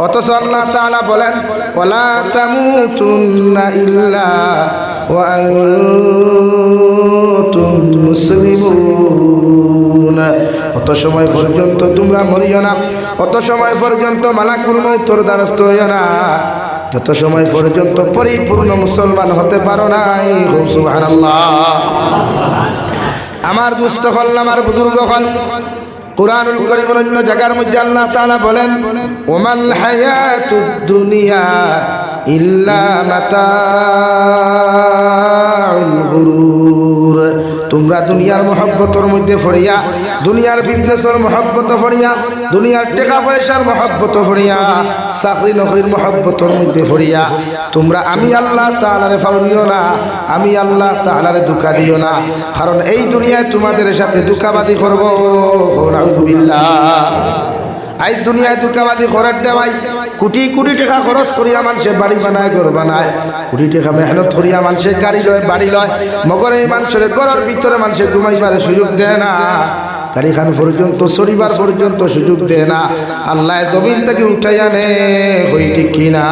অথচ আল্লাহ তাআলা বলেন ওয়ালা তামুতুন্না ইল্লা ওয়া আনতুম মুসলিমুন। অত সময় পর্যন্ত তোমরা মরিও না, অত সময় পর্যন্ত মালাকুল মউতের দ্বারস্থ হইও না, যত সময় পর্যন্ত পরিপূর্ণ মুসলমান হতে পারো নাই। সুবহানাল্লাহ। আমার দুস্থ হল, আমার বুজুর্গ হল, কুরআনুল কারীমের অন্য জায়গার মধ্যে আল্লাহ তাআলা বলেন ওমাল হায়াতুদ দুনিয়া ইল্লা মাতাউল গুরুর। তোমরা দুনিয়ার মহব্বতের মধ্যে পড়িয়া, দুনিয়ার বিজনেসের মহব্বত পড়িয়া, দুনিয়ার টাকা পয়সার মহব্বত পড়িয়া, চাকরি নকরির মহব্বতের মধ্যে পড়িয়া তোমরা আমি আল্লাহ তাআলারে ফাউরিও না, আমি আল্লাহ তাআলারে ধোঁকা দিও না। কারণ এই দুনিয়ায় তোমাদের সাথে ধোঁকাবাজি করব। নাউযুবিল্লাহ। আজ দুনিয়ায় ধোঁকাবাজি করার দেওয়াই কোটি কোটি টাকা খরচ করিয়া মানুষের বাড়ি বানায়, ঘর বানায়, কোটি টাকা মেহনত করিয়া মানুষের গাড়ি লয়, বাড়ি লয়, মগর এই মানুষের ঘরের ভিতরে মানুষের ঘুমাইবার সুযোগ দেয় না, গাড়ি খান পর্যন্ত চড়িবার পর্যন্ত সুযোগ দেয় না। আল্লাহ জমিন থেকে উঠাই আনে, হই ঠিক কিনা?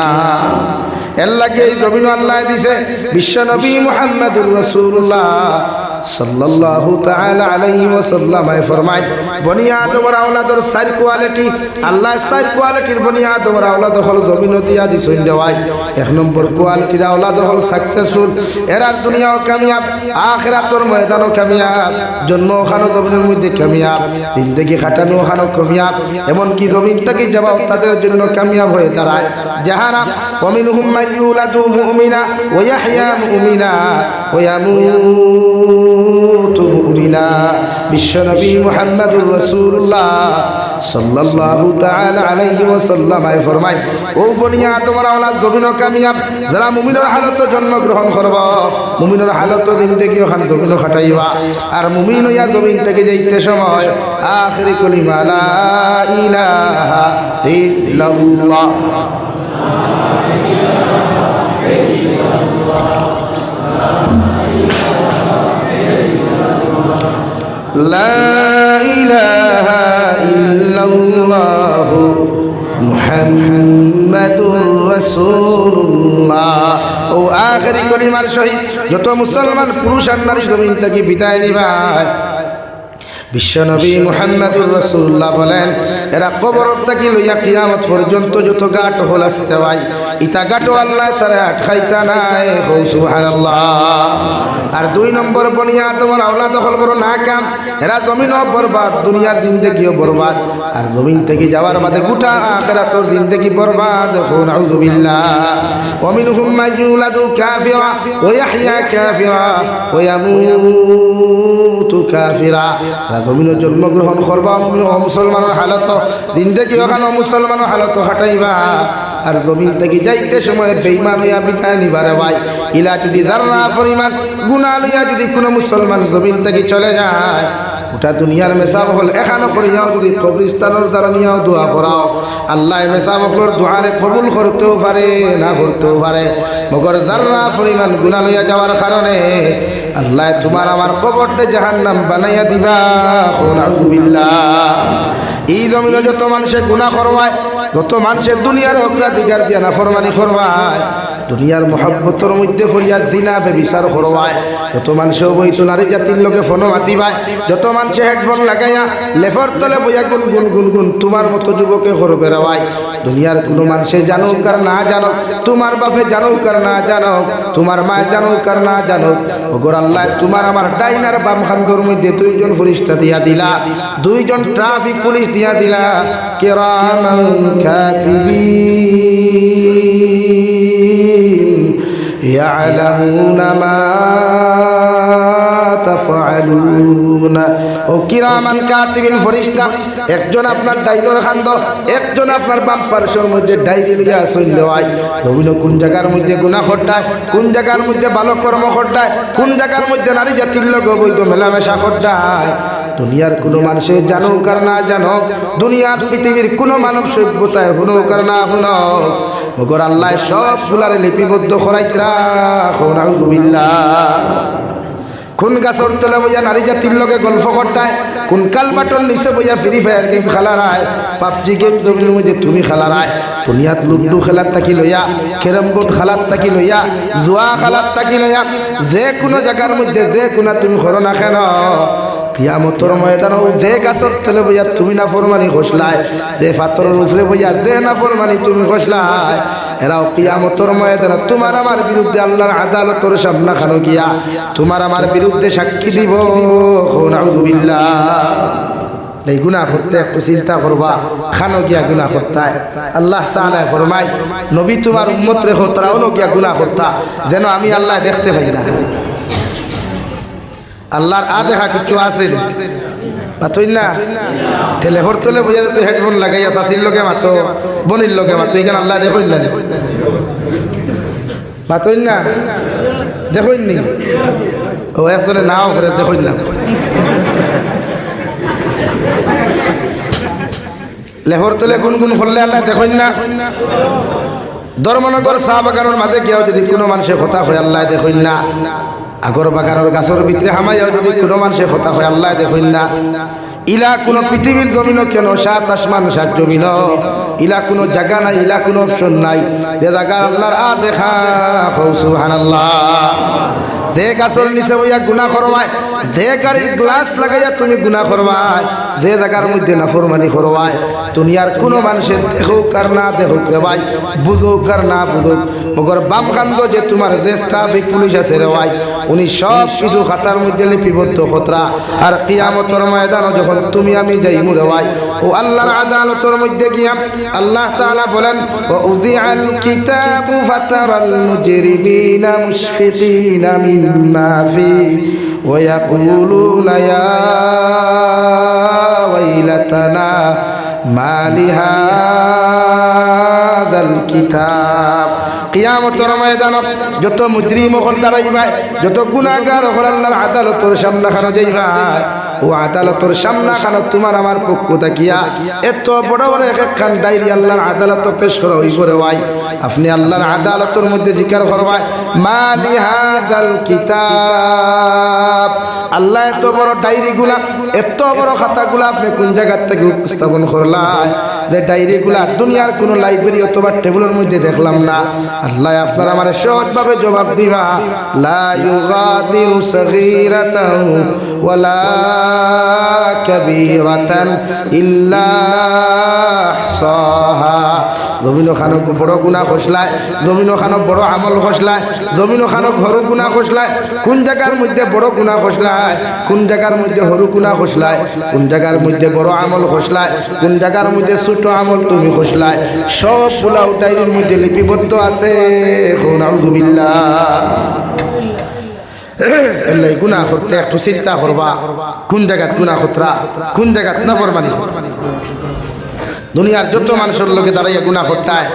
এর লাগে এই জমিন আল্লাহ দিছে বিশ্ব নবী মুহাম্মদুর রাসূলুল্লাহ সাল্লাল্লাহু তাআলা আলাইহি ওয়াসাল্লাম ফরমায় বনি আদমের আওলাদের চার কোয়ালিটি, আল্লাহ চার কোয়ালিটির বনি আদমের আওলাদ হল জমিন দিয়া দিছেন দেওয়াই। এক নম্বর কোয়ালিটির আওলাদ হল সাকসেসফুল, এরা দুনিয়াও কামিয়াব, আখিরাতের ময়দানও কামিয়াব, জন্ম ওখানো জমিনের মধ্যে কামিয়াব, জিন্দেগি খাটানো ওখানো কামিয়াব, এমনকি জমিন থেকে যাওয়াও তাদের জন্য কামিয়াব হয়ে দাঁড়ায়। যাহারা ওয়ামিনহুম মান ইউলাদু মুমিনা ওয়া ইয়াহইয়া মুমিনা ওয়া ইয়ামুতু মুমিনা। বিশ্বনবী মুহাম্মদুর রাসূলুল্লাহ সাল্লাল্লাহু তাআলা আলাইহি ওয়াসাল্লাম ফরমায় ও বনি আদমের আওলাদ জমিনও কামিয়াব, যারা মুমিনের হালতে জন্মগ্রহণ করব, মুমিনের হালতে জিন্দেগি ওখান জমিনও খাটাইবা, আর মুমিন হইয়া জমিন থেকে যাইতে সময় আখিরি কলিমা লা ইলাহা ইল্লাল্লাহ। লা ইলাহা ইল্লাল্লাহু মুহাম্মাদুর রাসূলুল্লাহ। ও আখিরি কলিমার সহিত যত মুসলমান পুরুষ আর নারী জমিন থেকে বিদায় নিবা, বিশ্বনবী মুহাম্মদুর রাসূলুল্লাহ বলেন এরা কবর থেকে লইয়া কিয়ামত পর্যন্ত যত গাট হল আছে ভাই, ইটা গাটো আল্লাহ তারা আটকাইতা নাই। সুবহানাল্লাহ। আর দুই নম্বর বনি আদমের আওলাদ হল বড় নাকাম, এরা জমিনও বরবাদ, দুনিয়ার জিন্দেগিও বরবাদ, আর জমিন থেকে যাওয়ার বাদে গোটা আখিরাতের জিন্দেগি বরবাদ। নাউযুবিল্লাহ। ওয়া মিনহুম মান ইউলাদু কাফিরা ওয়া ইয়াহইয়া কাফিরা ওয়া ইয়ামুতু কাফিরা। জমিনে জন্মগ্রহণ করবা মুসলমানের হালত, জিন্দেগি ওখানে মুসলমানের হালত হাঁটাইবা, আর জমিন থেকে যাইতে সময় বেঈমান হইয়া বিদায় নিবারে ভাই। ইলা যদি যারা পরিমাণ গুনাহ লইয়া যদি কোনো মুসলমান জমিন থেকে চলে যায়, ওটা দুনিয়ার মেসাব হল এখানে করিয়াও যদি কবরস্থানের যারা নিয়েও দোয়া করাও, আল্লাহ মেসাব হলের দোয়ারে কবুল করতেও পারে, না করতেও পারে, মগর যারা পরিমাণ গুনাহ লইয়া যাওয়ার কারণে আল্লাহ তোমার আমার কবরটা জাহান্নাম বানাইয়া দিবা। নাউযুবিল্লাহ। এই জমিনে যত মানুষের গুনাহ করবায়, যত মানুষের দুনিয়ার অগ্রাধিকার দিয়া নাফরমানি করবায়, দুনিয়ার মহব্বতের মধ্যে ফরিয়া জিনা বেবিচার করবায়, যত মানুষ বইতো নারী জাতির লোকে ফোন মাতিবায়, যত মানুষে হেডফোন লাগাইয়া লেফর তলে বইয়া গুন গুন গুন গুন তোমার মতো যুবকে করবে রাওয়ায়। দুনিয়ার কোনো মানুষে জানুক আর না জানুক, তোমার বাপে জানুক আর না জানুক, তোমার মা জানুক আর না জানুক, ওগর আল্লাহ তোমার আমার ডাইনার বাম খান্দর মধ্যে দুইজন ফেরেশতা দিয়া দিলা, দুইজন ট্রাফিক পুলিশ দিয়া দিলা, কিরামান কাতিবিন ইয়ালামুনা মা তাফআলুন। ও কিরামান কাতিবিন ফেরেশতা, একজন আপনার ডাইনের খান্দ, একজন আপনার বাম পার্শ্বের মধ্যে ডাইরি লইয়া চললে হয়। জমিন কোন জায়গার মধ্যে গুনাহ ঘটায়, কোন জায়গার মধ্যে ভালো কর্ম ঘটায়, কোন জায়গার মধ্যে নারী জাতির লোক বৈধ মেলামেশা ঘটায়, দুনিয়ার কোনো মানুষের জানুক আর না জানুক, দুনিয়ার পৃথিবীর কোনো মানব সভ্যতায় হুনুক আর না হুনুক, মগর আল্লাহ সব ফুলারে লিপিবদ্ধ করাইতে রাখো। নাউযুবিল্লাহ। কোন গাছর তলে বইয়া নারী জাতির লগে গল্প করতায়, কোন কালবাটন নিচে বইয়া ফ্রি ফায়ার গেম খেলারায়, পাবজি গেম জমির মধ্যে তুমি খেলারায়, দুনিয়াত লুডু খেলার থাকি লইয়া, ক্যারাম বোর্ড খেলার থাকি লইয়া, জুয়া খেলার থাকি লইয়া, যে কোনো জায়গার মধ্যে যে কোনো তুমি করো না কেন, কিয়ামতের ময়দানে যে গাছর তলে বইয়া তুমি না ফরমানি খসলায়, যে পাথরের উপরে বইয়া যে না ফরমানি তুমি খসলায়, এরাও কিয়ামতের ময়দানে তোমার আমার বিরুদ্ধে আল্লাহর আদালতের সামনে খানো গিয়া তোমার আমার বিরুদ্ধে সাক্ষী দিব। নাউযুবিল্লাহ। এই গুনাহ করতে একটু চিন্তা করবা, খানো গিয়া গুনাহ করতে। আল্লাহ তাআলা ফরমায়, নবী তোমার উম্মত রেখো তারাও গিয়া গুনাহ করতা, যেন আমি আল্লাহ দেখতে পাই না। আল্লাহর আদেহা কিছু আছে পাতই না, টেলিফোন তলে বুঝে তো হেডফোন লাগাইয়া চাষির লগে মাতো, বনির লগে মাতো, এখানে আল্লাহ দেখুন না, পাতই না, দেখুন নি ও একজনে নাও করে দেখুন না, লেহর তলে গুনগুন করলে আল্লাহ দেখুন না। ধর্মনগর চা বাগানের মাঝে গিয়াও যদি কোনো মানুষের কথা হয় আল্লাহ দেখুন না। আগর বাগানের গাছের ভিতরে হামাইয়াও যদি কোনো মানুষের কথা হয় আল্লাহ দেখুন না। ইলা কোনো পৃথিবীর জমিন কেন, সাত আসমান সাত জমিন, ইলা কোনো জায়গা নাই, ইলা কোনো অপশন নাই যে জায়গা আল্লাহর দেখা। সুবহানাল্লাহ। যে গাছের নিচে বইয়া গুনাহ করবায়, যে গাড়ির গ্লাস লাগাইয়া তুমি গুনাহ করবায়, যে জায়গার মধ্যে নাফরমানি করবায়, দুনিয়ার কোনো মানুষের দেখুক আর না দেখুক রে ভাই, বুঝুক আর না বুঝুক, মগর বাম কান্দ যে তোমার যে ট্রাফিক পুলিশ আছে রে ভাই, উনি সব কিছু খাতার মধ্যে লিপিবদ্ধ খতরা। আর কিয়ামতের ময়দানে যখন তুমি আমি যাইমু রে ভাই, ও আল্লাহর আদালতের মধ্যে গিয়া আল্লাহ তাআলা বলেন, ওয়া উযিআল কিতাবু ফাতারাল মুজরিমিনা মুশফিকিনা মিম্মা ফি ওয়া ইয়াকুলুনা ইয়া ওয়াইলাতানা মা লিহাযাল কিতাব। কিয়ামতের ময়দানে যত মুজরিম হল দাঁড়াইবা, যত গুনাহগার হল আল্লাহর আদালতের সামনে খানো যাইবা, ও আদালতের সামনে খানো তোমার আমার পক্ষ থাকিয়া এত বড় বড় একখান ডায়েরি আল্লাহর আদালত পেশ করা হইব রে ভাই। আপনি আল্লাহর আদালতের মধ্যে জিকির করবাই, মা লিহাযাল কিতাব, আল্লাহ এত বড় ডায়েরিগুলা, এত বড় খাতাগুলা আপনি কোন জায়গা থেকে উপস্থাপন করলাই, যে ডায়েরিগুলা দুনিয়ার কোনো লাইব্রেরি অথবা টেবিলের মধ্যে দেখলাম না। আল্লাহ আপনার আমার সহজভাবে জবাব দিবা, লা ইউগাদিরু সগীরাতান ওয়ালা কাবীরাতান ইল্লা আহসাহা। জমিন খানক বড় গুনাহ খসলায়, জমিন খানক বড় আমল খসলায়, জমিন খানক হরু গুনাহ খসলায়, কোন জায়গার মধ্যে বড় গুনাহ খসলায়, কোন জায়গার মধ্যে হরু গুনাহ খসলায়, কোন জায়গার মধ্যে বড় আমল খসলায়, কোন জায়গার মধ্যে ছোট আমল তুমি খসলায়, সব পোলাও ডায়েরির মধ্যে লিপিবদ্ধ আছে। নাউযুবিল্লাহ। এলাই গুনাহ করতে একটু চিন্তা করবা, কোন জায়গাত গুনাহ খতরা, কোন জায়গাত নাফরমানি। দুনিয়ার যত মানুষের লোকে দাঁড়াইয়া গুনাহ করতায়,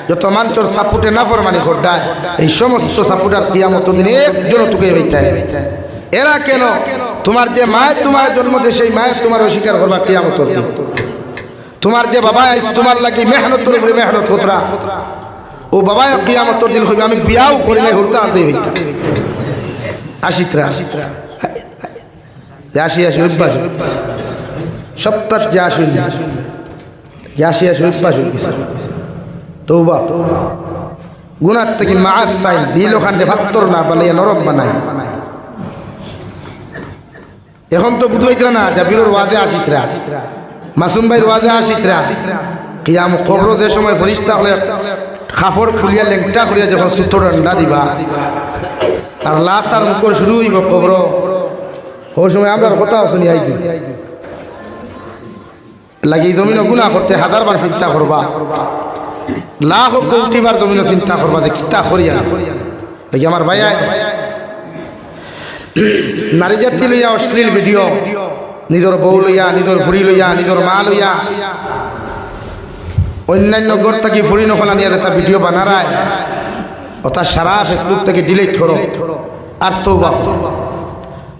যত মানুষের সাপুটে নাফরমানি করতায়, এই সমস্ত সাপুটার কিয়ামতের দিনে একজন তোকে হইতায়। এরা কেন? তোমার যে মায়ের তোমার জন্ম দিয়ে সেই মায়ের তোমার অস্বীকার করবা কিয়ামতের দিন। তোমার যে বাবা তোমার লাগি মেহনতের উপরে মেহনত খতরা, ও বাবা কিয়ামতের দিন হইবে আমি বিয়াও করি নাই হরতা আর দেই হইতা আশিত্রা আসি আসি অভ্যাস সপ্তাহ যে আসুন আসি অভ্যাস তৌবা গুনার থেকে মাফ চাই, দিল ওখানে ভাত্তর না বানাইয়া নরম বানাই। এখন তো বুঝবাইতরা না জাবিরুর ওয়াদে আসিতরা, মাসুম ভাইয়ের ওয়াদে আসিতরা, কিয়াম কবর যে সময় ফরিস্তা হলে খাফড় খুলিয়া লেংটা খুলিয়া যখন সুতো ডান্ডা দিবা আর লাতার মুখর শুরু হইব কবর, ওই সময় আমরা কথা শুনি আই দিন লাগি জমিন গুনাহ করতে হাজারবার চিন্তা করবা, লাখ কোটিবার জমিন চিন্তা করবা যে কিতা করিয়া লাগি। আমার ভাই নারী জাতি লইয়া অশ্লীল ভিডিও, নিজের বউ লইয়া, নিজের ফুড়ি লইয়া, নিজের মা লইয়া, অন্যান্য ঘর থেকে ফুড়ি নখলা নিয়ে একটা ভিডিও বানারায়, অথা সারা ফেসবুক থেকে ডিলিট করো আর তওবা।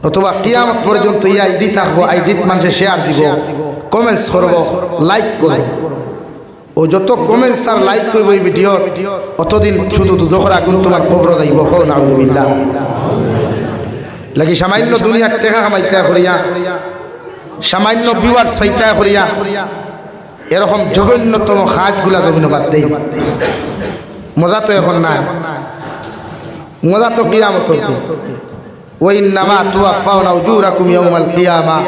অথবা কিয়ামত পর্যন্ত এই আইডি থাকবো, আইডিত মানুষে শেয়ার দিব, কমেন্টস করবো, লাইক করবো। ও যত কমেন্টস আর লাইক করবো এই ভিডিও, অতদিন শুধু দুজখের আগুন তোমার কবর যাইব। নাউযুবিল্লাহ। লাগি সামান্য দুনিয়ার টেকা কামাইতে করিয়া সামান্য বিওয়ার সাইতা করিয়া এরকম জঘন্যতম কাজগুলা জমিন বাদ দেই। মজা তো এখন নাই, মজা তো কিয়ামত। ওয়াইন্নামা তুওয়াফাউনা উজুরাকুম ইয়াউমাল কিয়ামা,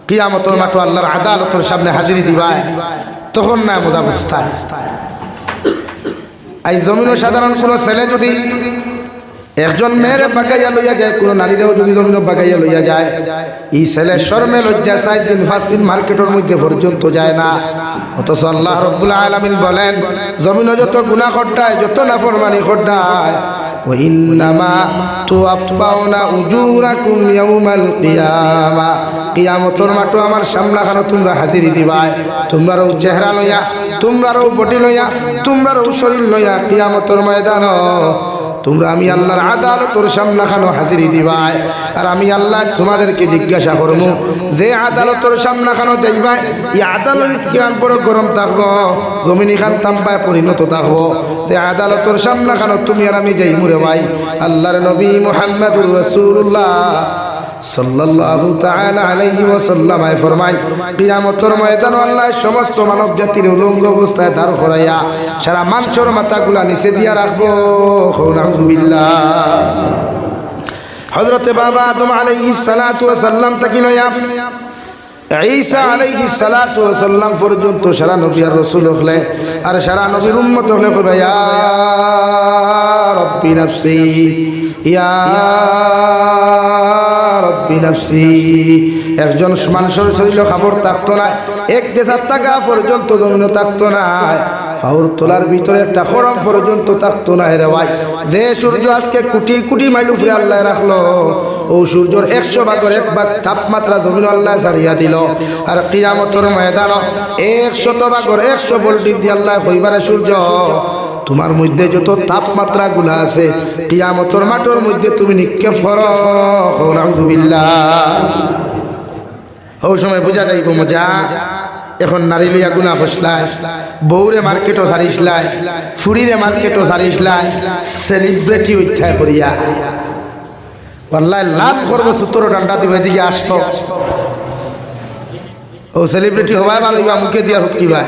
কিয়ামতের মাঠে আল্লাহর আদালতের সামনে হাজিরি দিবায়, তখন না মজা মুস্তায়। এই জমিনও সাধারণ কোনো ছেলে যদি একজন মেয়ের বাগাইয়া লইয়া যায়, কোনো নারীরাও যদি জমিন বাগাইয়া লইয়া যায়, এই ছেলে শর্মে লজ্জা 4 দিন 5 দিন মার্কেটের মধ্যে পর্যন্ত যায় না। অথচ আল্লাহ রাব্বুল আলামিন বলেন জমিনও যত গুনাহ করতায়, যত নাফরমানি করতায়, ওয়াইন্নামা তুওয়াফাউনা উজুরাকুম ইয়াউমাল কিয়ামা, কিয়ামতের মাঠে আমার সামনাখানে তোমরা হাজিরি দিবাই। তোমরাও চেহারা লইয়া, তোমরাও বডি লইয়া, তোমরাও শরীর লইয়া কিয়ামতের ময়দানে তোমরা আমি আল্লাহর আদালতের সামনাখানে হাজিরি দিবাই। আর আমি আল্লাহ তোমাদেরকে জিজ্ঞাসা করব, যে আদালতের সামনাখানে যাইবাই, এই আদালত কেমন বড় গরম থাকবো, জমিন খান তাম্বায় পরিণত থাকবো। যে আদালতের সামনাখানে তুমি আর আমি যাই মুরে ভাই। আল্লাহর নবী মুহাম্মদুর রাসূলুল্লাহ সাল্লাল্লাহু তাআলা আলাইহি ওয়াসাল্লাম ফরমায়, কিয়ামতের ময়দানে আল্লাহ সমস্ত মানব জাতির উলঙ্গ অবস্থায় দাঁড় করাইয়া সারা মানুষের মাথাগুলা নিচে দিয়া রাখবো। নাউযুবিল্লাহ। হযরতে বাবা আদম আলাইহিস সালাতু ওয়াস সালাম থেকে লইয়া ঈসা আলাইহিস সালাতু ওয়াস সালাম পর্যন্ত সারা নবী আর রাসূল হলে আর সারা নবীর উম্মত হলে কইবা ইয়া রাব্বি নাফসি, ইয়া রাব্বি নাফসি। একজন মানুষের শরীরে খাবার থাকতো না, এক দেশার টাকা পর্যন্ত জমিন থাকতো না, ফাউর তোলার ভিতরে একটা খরম পর্যন্ত থাকতো না। রে ভাই, যে সূর্য আজকে কোটি কোটি মাইল উপরে আল্লাহ রাখলো, ও সূর্যের 100 ভাগের 1 ভাগ তাপমাত্রা জমিন আল্লাহ ছাড়িয়া দিল। আর কিয়ামতের ময়দান 100 ভাগের 100 ভোল্টেজ দিয়ে আল্লাহ কইবারে সূর্য তোমার মধ্যে যত তাপমাত্রা গুলা আছে কিয়ামতের মাঠের মধ্যে তুমি নিক্ষেপ করো। নাউযুবিল্লাহ। ও সময় বুঝা যাইব মজা। এখন নারী লইয়া গুনা ফসলাই, বউরে মার্কেটও সারিসলাই, ফুরিরে মার্কেটও সারিসলাই, সেলিব্রিটি উঠায় করিয়া আল্লাহ লাল করবো 17 ডান্ডা দিব এদিকে আসতো। ও সেলিব্রিটি হবাই ভালো মুখে দিয়া হুকি ভাই।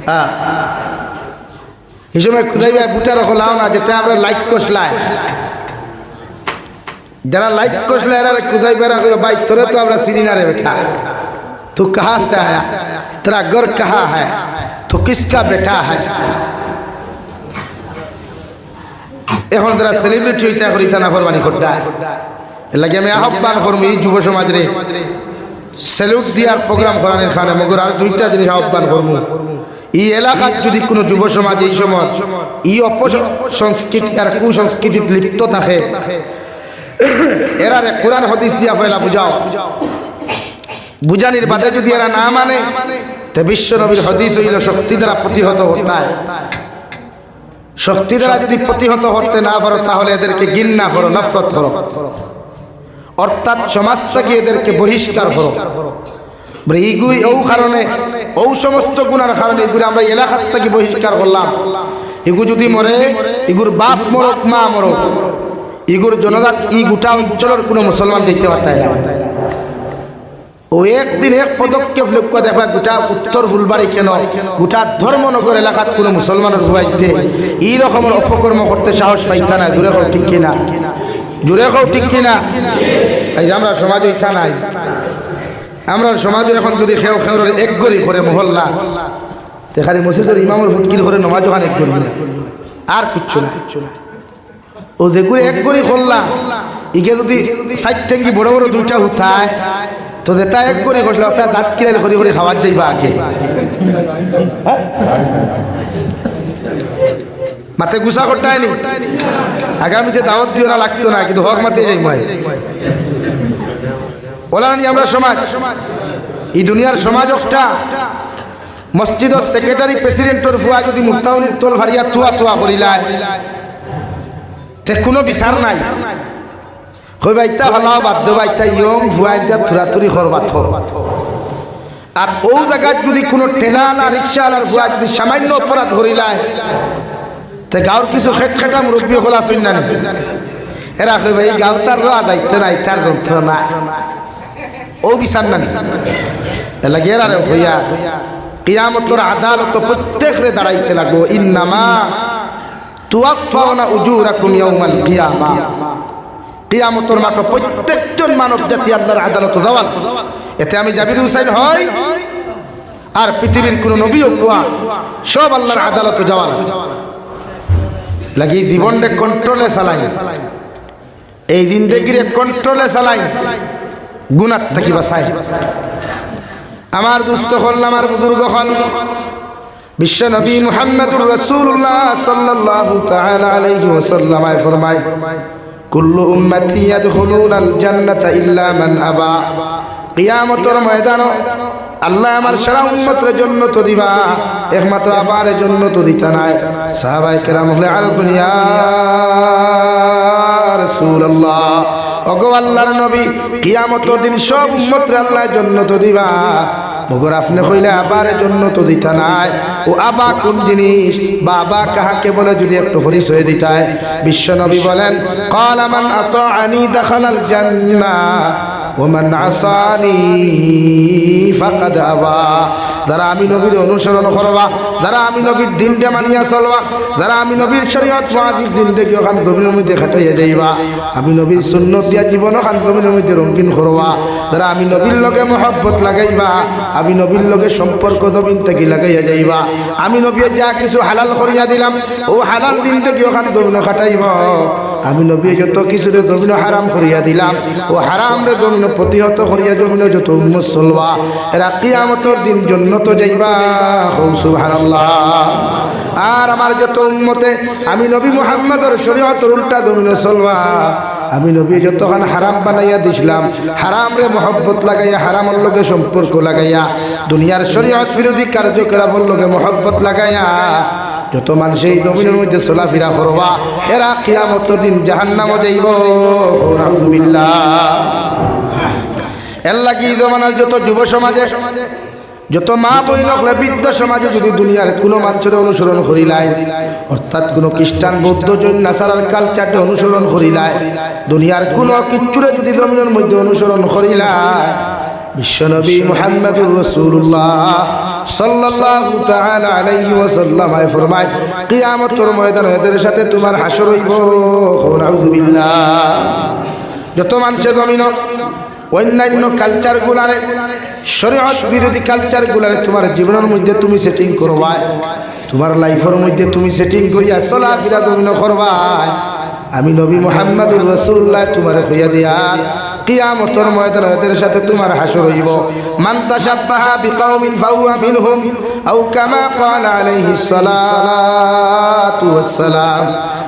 হ্যাঁ, এই সময় খুদাই ভাই বুটার হলাও না যেতে আমরা লাইক কষলাই, যারা লাইক কষলে এরা খুদাই বেড়া ভাই তোরে তো আমরা চিনি না রে বেটা, तू कहाँ से आया, तेरा घर कहाँ है, तू किसका बेटा है। এখন যারা সেলিব্রিটি হইতে করিতা না ফরমানি করতা, এর লাগে আমি আহ্বান করবো এই যুব সমাজ রে সেলুট দিয়ার প্রোগ্রাম করানোর খানে মগর আর 2টা জিনিস আহ্বান করবো। এই এলাকার যদি কোনো যুব সমাজ এই সময় এই অপসংস্কৃতি আর কুসংস্কৃতি লিপ্ত থাকে, এরা কোরআন হাদিস দিয়া ফেলা বুঝাও। বুঝানির বাদে যদি এরা না মানে, তে বিশ্ব নবীর হাদিস হইল শক্তি দ্বারা প্রতিহত হতায়। শক্তি দ্বারা যদি প্রতিহত হতে না পারো তাহলে এদেরকে ঘৃণা করো, নফরত করো, অর্থাৎ সমাজ থেকে এদেরকে বহিষ্কার করো। এইগুই ও কারণে ও সমস্ত গুণার কারণে এগুলো আমরা এলাকার থেকে বহিষ্কার করলাম। এগু যদি মরে, এগুর বাপ মরক মা মরক, এগুর জনজাত ই গোটা অঞ্চলের কোনো মুসলমান দেখতে পারতায় না। ও একদিন এক পদক্ষেপ লক্ষ্য দেখা গোটা উত্তর ফুলবাড়ি কেন গোটা ধর্মনগর এলাকাত কোনো মুসলমানের সবাইতে এই রকমের অপকর্ম করতে সাহস পাইতা না। জোরে হোক ঠিক কিনা, জোরে হোক ঠিক কিনা। এই আমরা সমাজে ইচ্ছা নাই, আমরা সমাজে এখন যদি খেও খেওর এক গড়ি করে মহল্লা দেখালি মসজিদের ইমামের ফুটকিল করে নমাজ ওখানে এক গড়ি আর কিচ্ছু না। ও দেখুন এক গড়ি করলা ইকে যদি 60 ট্যাঙ্কি বড় বড় 2টা হুথায় তো যেটা এক করে বসলে অর্থাৎ দাঁত কিনে করে করে খাওয়ার যাইবা আগে মাথায় গুসা করতে হয়নি। আগামীতে দাওয়াত দিও না লাগতো না, কিন্তু হক মাতে যাই মাই ওলা নি আমরা সমাজ এই দুনিয়ার সমাজ একটা মসজিদের সেক্রেটারি প্রেসিডেন্টর ফুয়া যদি মুক্তাউল মুক্তল ভারিয়া থুয়া থুয়া করিলায় তে কোনো বিচার নাই। কইবাইতা হলাও বাধ্য বাইতা ইয়ং ভুয়াইতা থুরাথুরি করবা থর। আর ও জায়গায় যদি কোনো ঠেলালা রিক্সাওয়ালার ভুয়া যদি সামান্য অপরাধ করিলায় তে গাঁর কিছু খেট খেটা মুরব্বী হলা শুন না এরা কই ভাই গাওতার রোয়া দায়িত্ব নাই তার গ্রন্থ না ও বিচার না এলা গেরা রে হইয়া কিয়ামতের আদালত প্রত্যেকরে দাঁড়াইতে লাগবো ইন্নামা তুওয়াফাউনা উজুরাকুম ইয়াউমাল কিয়ামা কিয়ামতের মাঠে প্রত্যেকজন মানব জাতি আল্লাহর আদালতে যাওয়ার এতে আমি জাবির হুসাইন হই আর পৃথিবীর কোন নবী ও কুয়া সব আল্লাহর আদালতে যাওয়ার লাগি জীবনকে কন্ট্রোলে চালাই এই জিন্দেগিরে কন্ট্রোলে চালাই গুনাহ থেকে বাঁচাই আমার দুস্থ হল আমার বুজুর্গ হল বিশ্ব নবী মুহাম্মদুর রাসূলুল্লাহ সাল্লাল্লাহু তাআলা আলাইহি ওয়াসাল্লাম ফরমায় কুল্লু উম্মতি ইয়াদখুলুনাল জান্নাতা ইল্লা মান আবা কিয়ামতের ময়দানে আল্লাহ আমার সারা উম্মতের জন্য তো দিবা একমাত্র আবার জন্য তো দিতা নাই সাহাবায়ে কেরাম হলে আরফুন ইয়া রাসূলুল্লাহ ওগো আল্লাহর নবী কিয়ামতের দিন সব উম্মতরে আল্লাহর জন্য তো দিবা মগর আপনি কইলে আবার জন্য তো দিতা নাই ও আবা কোন জিনিস বাবা কাহাকে বলে যদি একটু পরিচয় দিতায় বিশ্ব নবী বলেন ক্বালা মান আতাআনি দাখালাল জান্নাহ ওয়া মান আসানি ফাকাদ আবা যারা আমি নবীর অনুসরণ করবা যারা আমি নবীর দিনটা মানিয়া চলবা যারা আমি নবীর শরীয়ত মুআফিক জিন্দেগি ওখান জমিনের মধ্যে খাটাইয়া যাইবা আমি নবীর সুন্নত দিয়া জীবন ওখান জমিনের মধ্যে রঙিন করবা যারা আমি নবীর লগে মহব্বত লাগাইবা আমি নবীর লগে সম্পর্ক জমিন থেকে লাগাইয়া যাইবা আমি নবী যা কিছু হালাল করিয়া দিলাম ও হালাল জিন্দেগি ওখান জমিন খাটাইবা আমি নবী যত কিছু জমিন হারাম করিয়া দিলাম ও হারাম রে জমিন প্রতিহত করিয়া জমিন যত উম্মত চলবা এরা কিয়ামতের দিন জান্নাতে যাইবা সুবহানাল্লাহ আর আমার যত উম্মতে আমি নবী মুহাম্মদের শরীয়তের উল্টা জমিন চলবা আমি নবী যতক্ষণ হারাম বানাইয়া দিছিলাম হারাম রে মহব্বত লাগাইয়া হারামের লগে সম্পর্ক লাগাইয়া দুনিয়ার শরীয়ত বিরোধী কার্যকলাপের লগে মহব্বত লাগাইয়া যত মানুষ এই জমিনের মধ্যে চলাফেরা করবা এরা কিয়ামতের দিন জাহান্নামে যাইব নাউযুবিল্লাহ এর লাগি জমানার যত যুব সমাজে যত মা বইন বৃদ্ধ সমাজে যদি দুনিয়ার কোনো মানুষের অনুসরণ করিলাই অর্থাৎ কোনো খ্রিস্টান বৌদ্ধ জৈন নাসারার কালচারটা অনুসরণ করিলাই দুনিয়ার কোনো কিচ্ছুরে যদি জমিনের মধ্যে অনুসরণ করিলাই বিশ্বনবী মুহাম্মদুর রাসূলুল্লাহ সাল্লাল্লাহু তাআলা আলাইহি ওয়াসাল্লাম ফরমায় কিয়ামতের ময়দানে এদের সাথে তোমার হাসর হইব নাউযুবিল্লাহ যত মানুষের জমিন অন্যান্য কালচার গুলারে শরীয়ত বিরোধী কালচার গুলারে তোমার জীবনের মধ্যে তুমি সেটিং করবা তোমার লাইফের মধ্যে তুমি সেটিং করিয়া চলাফেরা দমন করবা আমি নবী মুহাম্মদুর রাসূলুল্লাহ তোমারে কইয়া দিয়া কিয়ামতের ময়দানে এদের সাথে তোমার হাসর হইব মান তাশাব্বাহা বিকাউমিন ফাহুয়া মিনহুম আও কামা ক্বালা আলাইহিস সালাতু ওয়াস সালাম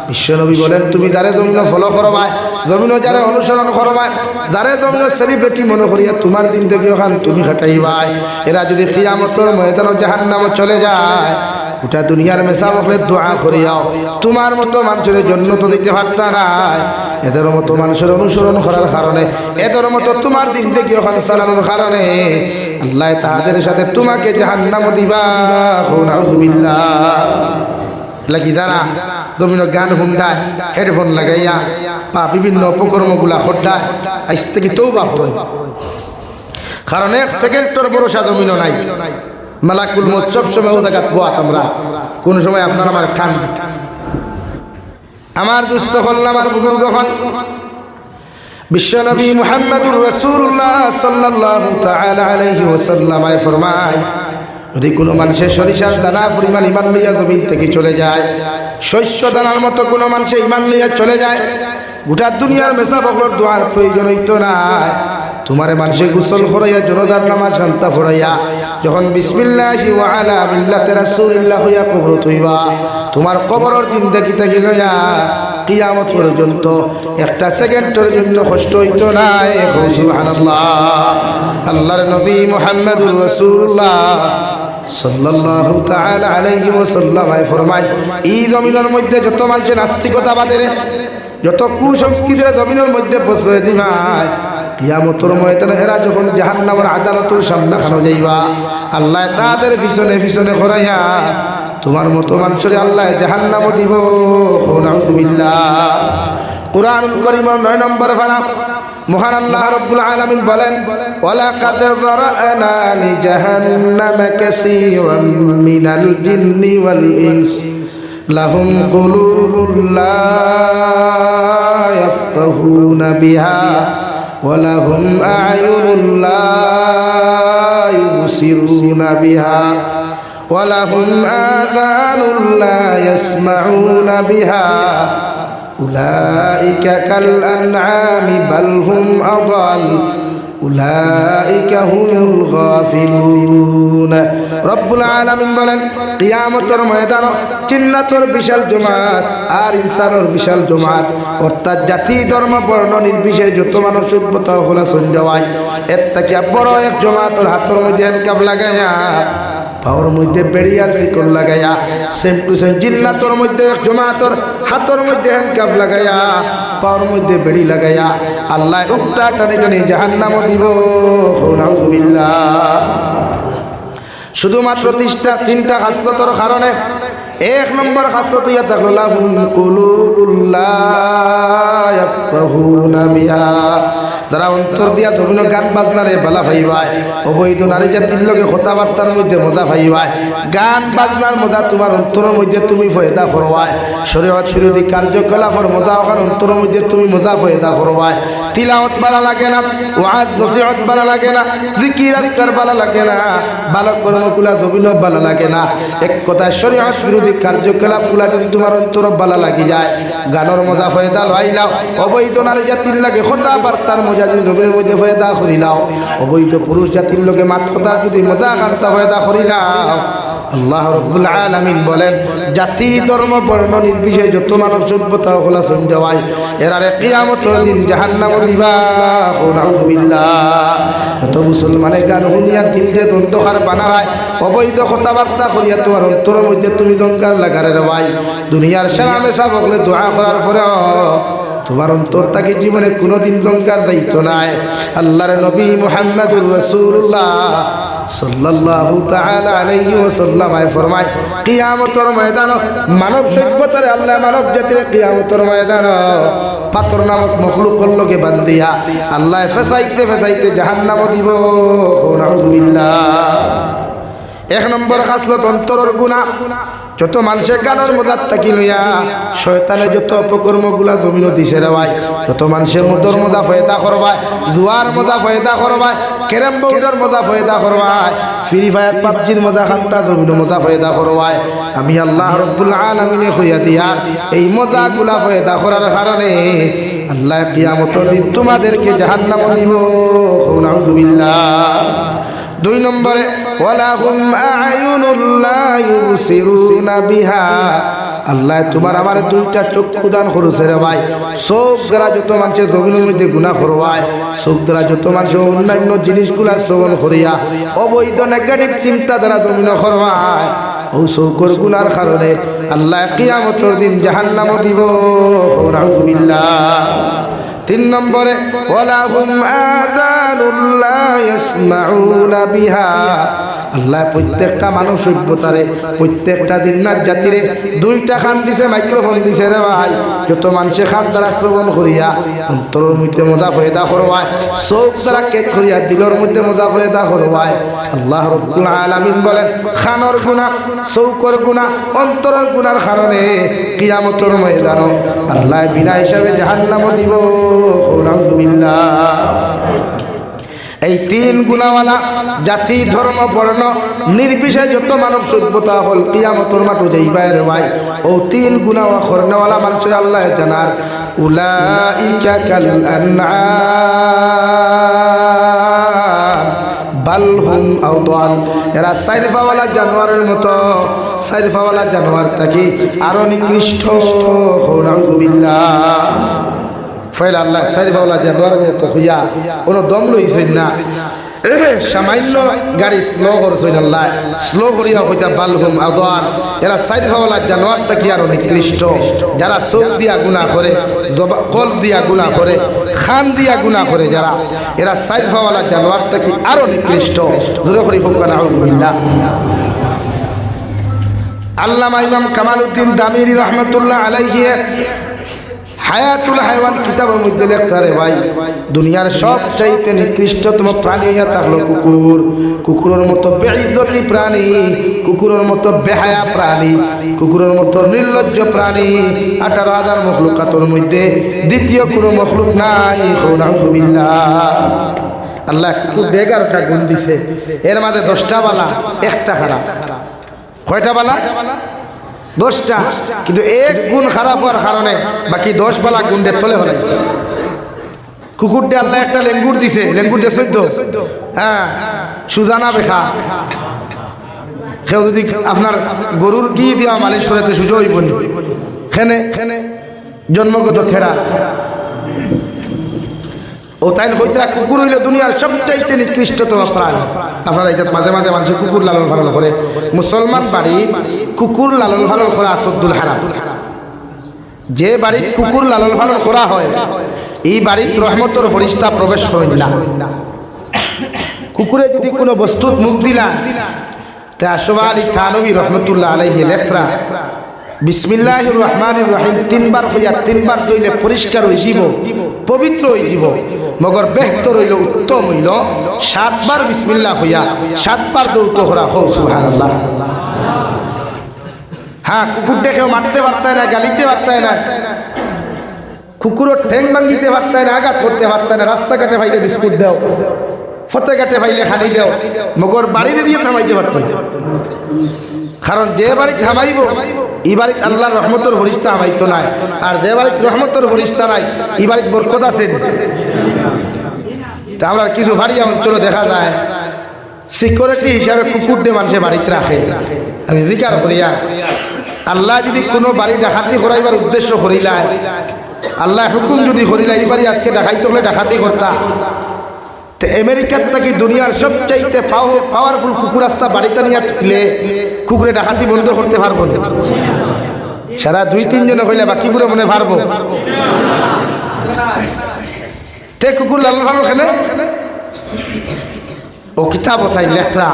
বিশ্বনবী বলেন তুমি যারে জমিন ফলো করবা জমিন যারে অনুসরণ করবা যারে জমিন সেলিব্রিটি মনে করিয়া তোমার দিন থেকে ওখান তুমি খাটাইবা এরা যদি কিয়ামতের ময়দানে জাহান্নামে চলে যায় গোটা দুনিয়ার মেসা বকলে দোয়া করিয়াও তোমার মতো মানুষের জন্য তো দিতে পারতা না এদের মতো মানুষের অনুসরণ করার কারণে এদের মতো তোমার দিন থেকে ওখানে চালানোর কারণে আল্লাহ তাদের সাথে তোমাকে জাহান্নামে দিবা নাউযুবিল্লাহ লাগি যারা জমিন গান শুনদায় হেডফোন লাগাইয়া বা বিভিন্ন অপকর্মগুলা হঠাৎ আজ থেকে তওবা হয় কারণ এক সেকেন্ডের ভরসা জমিন নাই মালাকুল মউত সব সময় ও জায়গা পোয়াত আমরা কোন সময় আপনার আমার ঠান আমার দুস্থ হল্লাম আমার বুজুর্গ হন বিশ্বনবী মুহাম্মদুর রাসূলুল্লাহ সাল্লাল্লাহু তাআলা আলাইহি ওয়াসাল্লাম ফরমায় যদি কোনো মানুষের সরিষার দানা পরিমাণ ইমান লইয়া জমিন থেকে চলে যায় শস্য দানার মতো কোনো মানুষের ইমান লইয়া চলে যায় গোটা দুনিয়ার মেসা বকলর দোয়ার প্রয়োজন হইতো না তোমারে মানুষে গোসল করাইয়া জনদার নামাজ ঘন্টা পড়াইয়া যখন বিসমিল্লাহি ওয়া আলা মিল্লাতি রাসূলিল্লাহ হইয়া কবর হইবা তোমার কবরের জিন্দেগি থেকে লইয়া কিয়ামত পর্যন্ত একটা সেকেন্ডের জন্য কষ্ট হইতো না সুবহানাল্লাহ আল্লাহর নবী মুহাম্মদুর রাসূলুল্লাহ সাল্লাল্লাহু তাআলা আলাইহি ওয়াসাল্লাম ফরমায় এই জমিনের মধ্যে যত মানুষ নাস্তিকতা বাদে যত কুসংস্কৃতির জমিনের মধ্যে বসে দিবাই কিয়ামতের ময়দানে এরা যখন জাহান্নামের আদালতের সামনে খানো যাইবা আল্লাহ তাদের পিছনে পিছনে করাইয়া তোমার মতো মানুষের আল্লাহ জাহান্নামে দিব নাউযুবিল্লাহ কুরআনুল কারীমের 9 নম্বর পারা মহান আল্লাহ রাব্বুল আলামিন বলেন ওয়ালাকাদ যারা'না লি জাহান্নামা কাসীরাম মিনাল জিন্নি ওয়াল ইনস লাহুম কুলুবুন লা ইয়াফকাহুনা বিহা ওয়া লাহুম আ'য়ুনুন লা ইউবসিরুনা বিহা ওয়া লাহুম আযানুন লা ইয়াসমাউনা বিহা উলাইকা কাল আনআমি বাল হুম আদাল উলাইকা হুমুল গাফিলুন। রব্বুল আলামিন বলেন কিয়ামতের ময়দান জিন্নাতের বিশাল জমাত আর ইনসানের বিশাল জমাত অর্থাৎ জাতি ধর্ম বর্ণ নির্বিশেষে যত মানব সভ্যতা হলা সঞ্জয় এর থেকে বড় এক জমাতের হাতের মধ্যে হ্যান্ডকাপ লাগাইয়া পাওয়ার মধ্যে বেরিয়ার শিকল লাগাইয়া সেম টু সেম জিন্নাতের মধ্যে এক জমাতের হাতের মধ্যে হ্যান্ডকাপ লাগাইয়া পাওয়ার মধ্যে বেড়ি লাগাইয়া আল্লাহ উক্তা টানে টানে জাহান্নাম দিব। নাউযুবিল্লাহ। শুধুমাত্র তিনটা খাসলতের কারণে এক নম্বর খাসলত ইয়া থাকলো লাহুম কুলুবুন লা ইয়াফকাহুনা বিহা, যারা অন্তর দিয়া ধরুন গান বাজনারে বালা ভাইবায় অবৈধ নারী জাতির লগে কথাবার্তার মধ্যে মজা ভাইবায় গান বাজনার মজা তোমার অন্তরের মধ্যে তুমি ফয়দা করবায় শরীয়ত বিরোধী কার্যকলাপের মজা ওখান অন্তরের মধ্যে তুমি মজা ফয়দা করবায় তিলাওয়াত ভালো লাগে না, ওয়াজ নসিহত ভালো লাগে না, জিকির আজকার ভালো লাগে না, ভালো কর্মগুলা জবিনব ভালো লাগে না। এক কথায় শরীয়ত বিরোধী কার্যকলাপগুলা যদি তোমার অন্তর ভালো লাগি যায় গানের মজা ফয়দা লইলাও, অবৈধ নারী জাতির লাগে কথাবার্তার মজা যদি জমির মধ্যে ফয়দা করিলাও, অবৈধ পুরুষ জাতির লগে মাত কথার যদি মজা খান্তা ফয়দা করিলাও, আল্লাহ রাব্বুল আলামিন বলেন জাতি ধর্ম বর্ণ নির্বিশেষে যত মানব সভ্যতা হলা সঞ্জয় এরারে কিয়ামতের দিন জাহান্নাম দিবা। নাউযুবিল্লাহ। যত মুসলমানে গান শুনিয়া দিলতে দন্তকার বানায় অবৈধ কথাবার্তা করিয়া তোমার অন্তরের মধ্যে তুমি দঙ্কার লাগারে রে ভাই দুনিয়ার সালামে সব বলে দোয়া করার পরে তোমার অন্তর তাকে জীবনে কোনোদিন দঙ্কার দায়িত্ব নাই। আল্লাহর নবী মুহাম্মদুর রাসূলুল্লাহ সাল্লাল্লাহু তাআলা আলাইহি ওয়াসাল্লাম ফরমায় কিয়ামতের ময়দান মানব সভ্যতার আল্লাহ মানব জাতির কিয়ামতের ময়দান পাথর নামক মখলুকের লগে বান্ধিয়া আল্লাহ ফেসাইতে ফেসাইতে জাহান্নাম দিব। নাউযুবিল্লাহ। এক নম্বর খাসলত অন্তরের গুনাহ। যত মানুষের গানের মজার থাকি লইয়া শয়তানে যত অপকর্মগুলা জমিন দিছে রে ভাই, যত মানুষের মধ্যর মজা ফয়দা করবায়, জুয়ার মজা ফয়দা করবায়, ক্যারাম বোর্ডের মজা ফয়দা করবায়, ফ্রি ফায়ার পাবজির মজা খান্তা জমিন মজা ফয়দা করবায়, আমি আল্লাহ রাব্বুল আলামিনে কইয়া দিয়া এই মজাগুলা ফয়দা করার কারণে আল্লাহ কিয়ামতের দিন তোমাদেরকে জাহান্নাম দিব। নাউযুবিল্লাহ। দুই নম্বরে ওয়ালাহুম আ'য়ুনুন লা ইউবসিরুনা বিহা, আল্লাহ তোমার আমার দুইটা চক্ষু দান করেছে রে ভাই। চোখ দ্বারা যত মানুষের জমিনের মধ্যে গুনাহ করবায়, চোখ দ্বারা যত মানুষের অন্যান্য জিনিসগুলা শ্রবণ করিয়া অবৈধ নেগেটিভ চিন্তা দ্বারা জমিন করবায়, ও চৌকর গুনার কারণে আল্লাহ কিয়ামতের দিন জাহান্নাম দিব। নাউযুবিল্লাহ। তিন নম্বরে ওয়ালাহুম আযানুন লা ইয়াসমাউনা বিহা, আল্লাহ প্রত্যেকটা মানব সভ্যতারে প্রত্যেকটা জিন্নাত জাতিরে দুইটা কান দিছে, মাইক্রোফোন দিছে রে ভাই। যত মানুষে কান দ্বারা শ্রবণ করিয়া অন্তরের মধ্যে মজা ফয়দা করবায়, চোখ দ্বারা কেট করিয়া দিলের মধ্যে মজা ফয়দা করবায়, আল্লাহ রাব্বুল আলামিন বলেন খানর গুনাহ, চৌকর গুনাহ, অন্তরের গুনার কারণে কিয়ামতের ময়দান আল্লাহ বিনা হিসাবে জাহান্নাম দিব। নাউযুবিল্লাহ। এই তিন গুণাওয়ালা জাতি ধর্ম বর্ণ নির্বিশেষে যত মানব সভ্যতা হল কিয়ামতের মাঠে যাইবাই রে ভাই, ও তিন গুণাওয়ালা করনেওয়ালা মানুষের আল্লাহ জানার উলাইকা কাল আনআম বাল হুম আদাল, এরা সাইরফাওয়ালা জানোয়ারের মতো, সাইরফাওয়ালা জানোয়ার থাকি আরো নিকৃষ্ট। নাউযুবিল্লাহ। ফয়লা আল্লাহ সাইরফাওয়ালা জানোয়ারের মতো হইয়া কোনো দম লইছেন না, সামান্য গাড়ি স্লো করছেন আল্লাহ, স্লো করিয়া হইতা বালহুম আদাল, এরা সাইরফাওয়ালা জানোয়ার থাকি আরো নিকৃষ্ট। যারা চোখ দিয়া গুনাহ করে, কল দিয়া গুনাহ করে, খান দিয়া গুনাহ করে যারা, এরা সাইরফাওয়ালা জানোয়ার থাকি আরো নিকৃষ্ট। জোরে করি হোক না আলহামদুলিল্লাহ। আল্লামা ইমাম কামালউদ্দিন দামিরি রহমাতুল্লাহ আলাইহি হায়াতুল হায়ওয়ান কিতাবের মধ্যে লেখা রে ভাই, দুনিয়ার সবচাইতে নিকৃষ্টতম প্রাণী হইয়া থাকলো কুকুর। কুকুরের মতো বেইজ্জতি প্রাণী, কুকুরের মতো বেহায়া প্রাণী, কুকুরের মতো নির্লজ্জ প্রাণী 18,000 মখলুকাতের মধ্যে দ্বিতীয় কোনো মখলুক নাই। আল্লাহ কুকুর 11টা গুণ দিছে, এর মাঝে 10টা বালা, একটা খারাপ। কয়টা বালা? 10টা। কিন্তু এক গুণ খারাপ হওয়ার কারণে বাকি 10 বালা গুণের তলে হলে কুকুরটা আল্লাহ একটা লেঙ্গুর দিছে, লেঙ্গুর দিয়েছেন তো, হ্যাঁ, সুজানা বেখা। কেউ যদি আপনার গরুর কি দিয়া মালিশ করাতে সুযোগ হইব নি, খেনে খেনে জন্মগত খেড়া। ও তাই কইতা কুকুর হইলে দুনিয়ার সবচাইতে নিকৃষ্টতম প্রাণী। আপনারা এটা মাঝে মাঝে মানুষ কুকুর লালন পালন করে। মুসলমান বাড়ি কুকুর লালন পালন করা আসদ্দুল হারাম। যে বাড়ির কুকুর লালন পালন করা হয় এই বাড়ির রহমতের ফরিস্তা প্রবেশ করেন না। কুকুরে যদি কোনো বস্তুত মুখ দিলা তা আশফা আলী থানবী রহমতুল্লাহ আলাইহি লেখরা বিসমিল্লাহির রহমানির রহিম 3 বার হইয়া 3 বার দইলে পরিষ্কার হয়ে যাব, পবিত্র হয়ে যাব। মগর বেহতর হইল, উত্তম হইল 7 বার বিসমিল্লাহ হইয়া 7 বার দৌত করা। হো সুবহানাল্লাহ। হ্যাঁ, কুকুরটা কেউ মারতে পারতায় না, গালিতে পারতায় না, কুকুরও ঠ্যাং ভাঙ্গিতে পারতায় না, আঘাত করতে পারতায় না। রাস্তাঘাটে ভাইলে বিস্কুট দাও, ফতেঘাটে ভাইলে খালি দাও, মগর বাড়িতে দিয়ে থামাইতে পারত না। কারণ যে বাড়ি থামাইব এই বাড়িতে আল্লাহর রহমতের ফরিস্তা হামাইতো নাই, আর যে বাড়িতে রহমতের ফরিস্তা নাই এই বাড়িতে বরকত আছে। তা আমরা কিছু বাড়ি অঞ্চল দেখা যায় সিকিউরিটি হিসাবে কুকুর দিয়ে মানুষের বাড়িতে রাখে। আমি জিকার করিয়া আল্লাহ যদি কোনো বাড়ি ডাকাতি করাইবার উদ্দেশ্য করিলায়, আল্লাহ হুকুম যদি করিলা এই বাড়ি আজকে ডাকাইতে হলে ডাকাতি করতা, তো আমেরিকার থেকে দুনিয়ার সবচাইতে পাওয়ারফুল কুকুর রাস্তা বাড়িতে নিয়ে তুলে কুকুরে ডাকাতি বন্ধ করতে পারবো না। সারা 2-3 জনে হইলে বাকি পুরো মনে পারবো। তে কুকুর লালন পালন খেলে ও কিতাব তাই লেখরা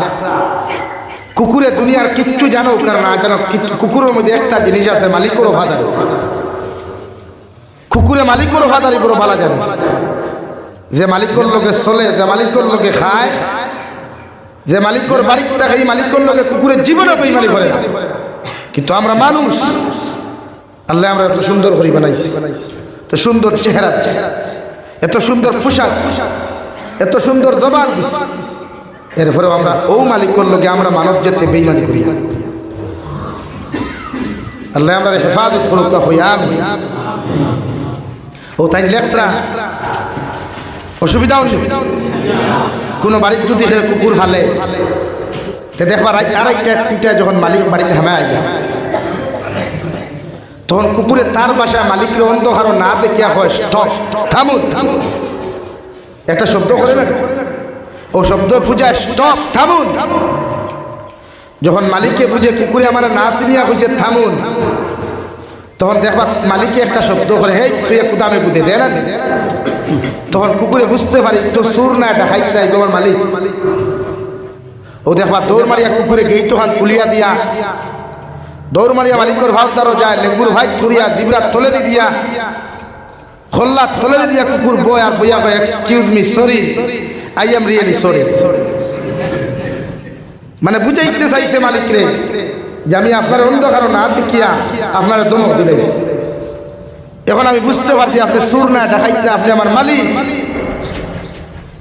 কুকুরে দুনিয়ার কিচ্ছু জানো কার না জানো, কুকুরের মধ্যে একটা জিনিস আছে, মালিকের ওফাদারি। কুকুরে মালিকের ওফাদারি পুরো ভালো জানে, যে মালিকর লোকে চলে, যে মালিকর লোকে খায়, যে মালিকর বাড়িতে থাকে, এই মালিকর লোকে কুকুরের জীবনে বেঈমানি করে না। কিন্তু আমরা মানুষ, আল্লাহ আমরা এত সুন্দর করে বানাইছি, এত সুন্দর চেহারা, এত সুন্দর পোশাক, এত সুন্দর জবান, এরপরেও আমরা ও মালিকর লোকে আমরা মানব জাতি বেঈমানি করি। আল্লাহ আমরা হেফাজত করুক। ও তাই লেখরা অসুবিধা কোনো বাড়িতে যদি কুকুর ফালে দেখবা রাত 2:30-3টা যখন মালিক বাড়িতে হামায় যায়, তখন কুকুরে তার বাসায় মালিকের অন্ধকার না দেখিয়া হয় স্টপ, থামুন, একটা শব্দ করে না, ও শব্দ বুঝায় স্টপ, থামুন। যখন মালিককে বুঝে কুকুরে আমার না চিনিয়া হয়েছে থামুন, তখন দেখবা মালিকে একটা শব্দ করে, হে তুই কুদামে কুদে দে না। তখন কুকুরে বুঝতে পারি তো সুর না, এটা খাইতে নাই তোমার মালিক। ও দেখবা দৌড় মারিয়া কুকুরে গেইট হান খুলিয়া দিয়া, দৌড় মারিয়া মালিকর ভাবদারও যায়, লেগুর ভাই থুরিয়া দিবরা তলে দিয়া, খোল্লা তলে দিয়া কুকুর বয় আর বইয়া কয় excuse me, sorry, I am really sorry. মানে বুঝাইতে চাইছে মালিকরে যে আমি আপনার অন্ধকার না দেখিয়া আপনার দমক দিলাইছি। এখন আমি বুঝতে পারছি আপনি সুর না দেখাইতে, আপনি আমার মালিক।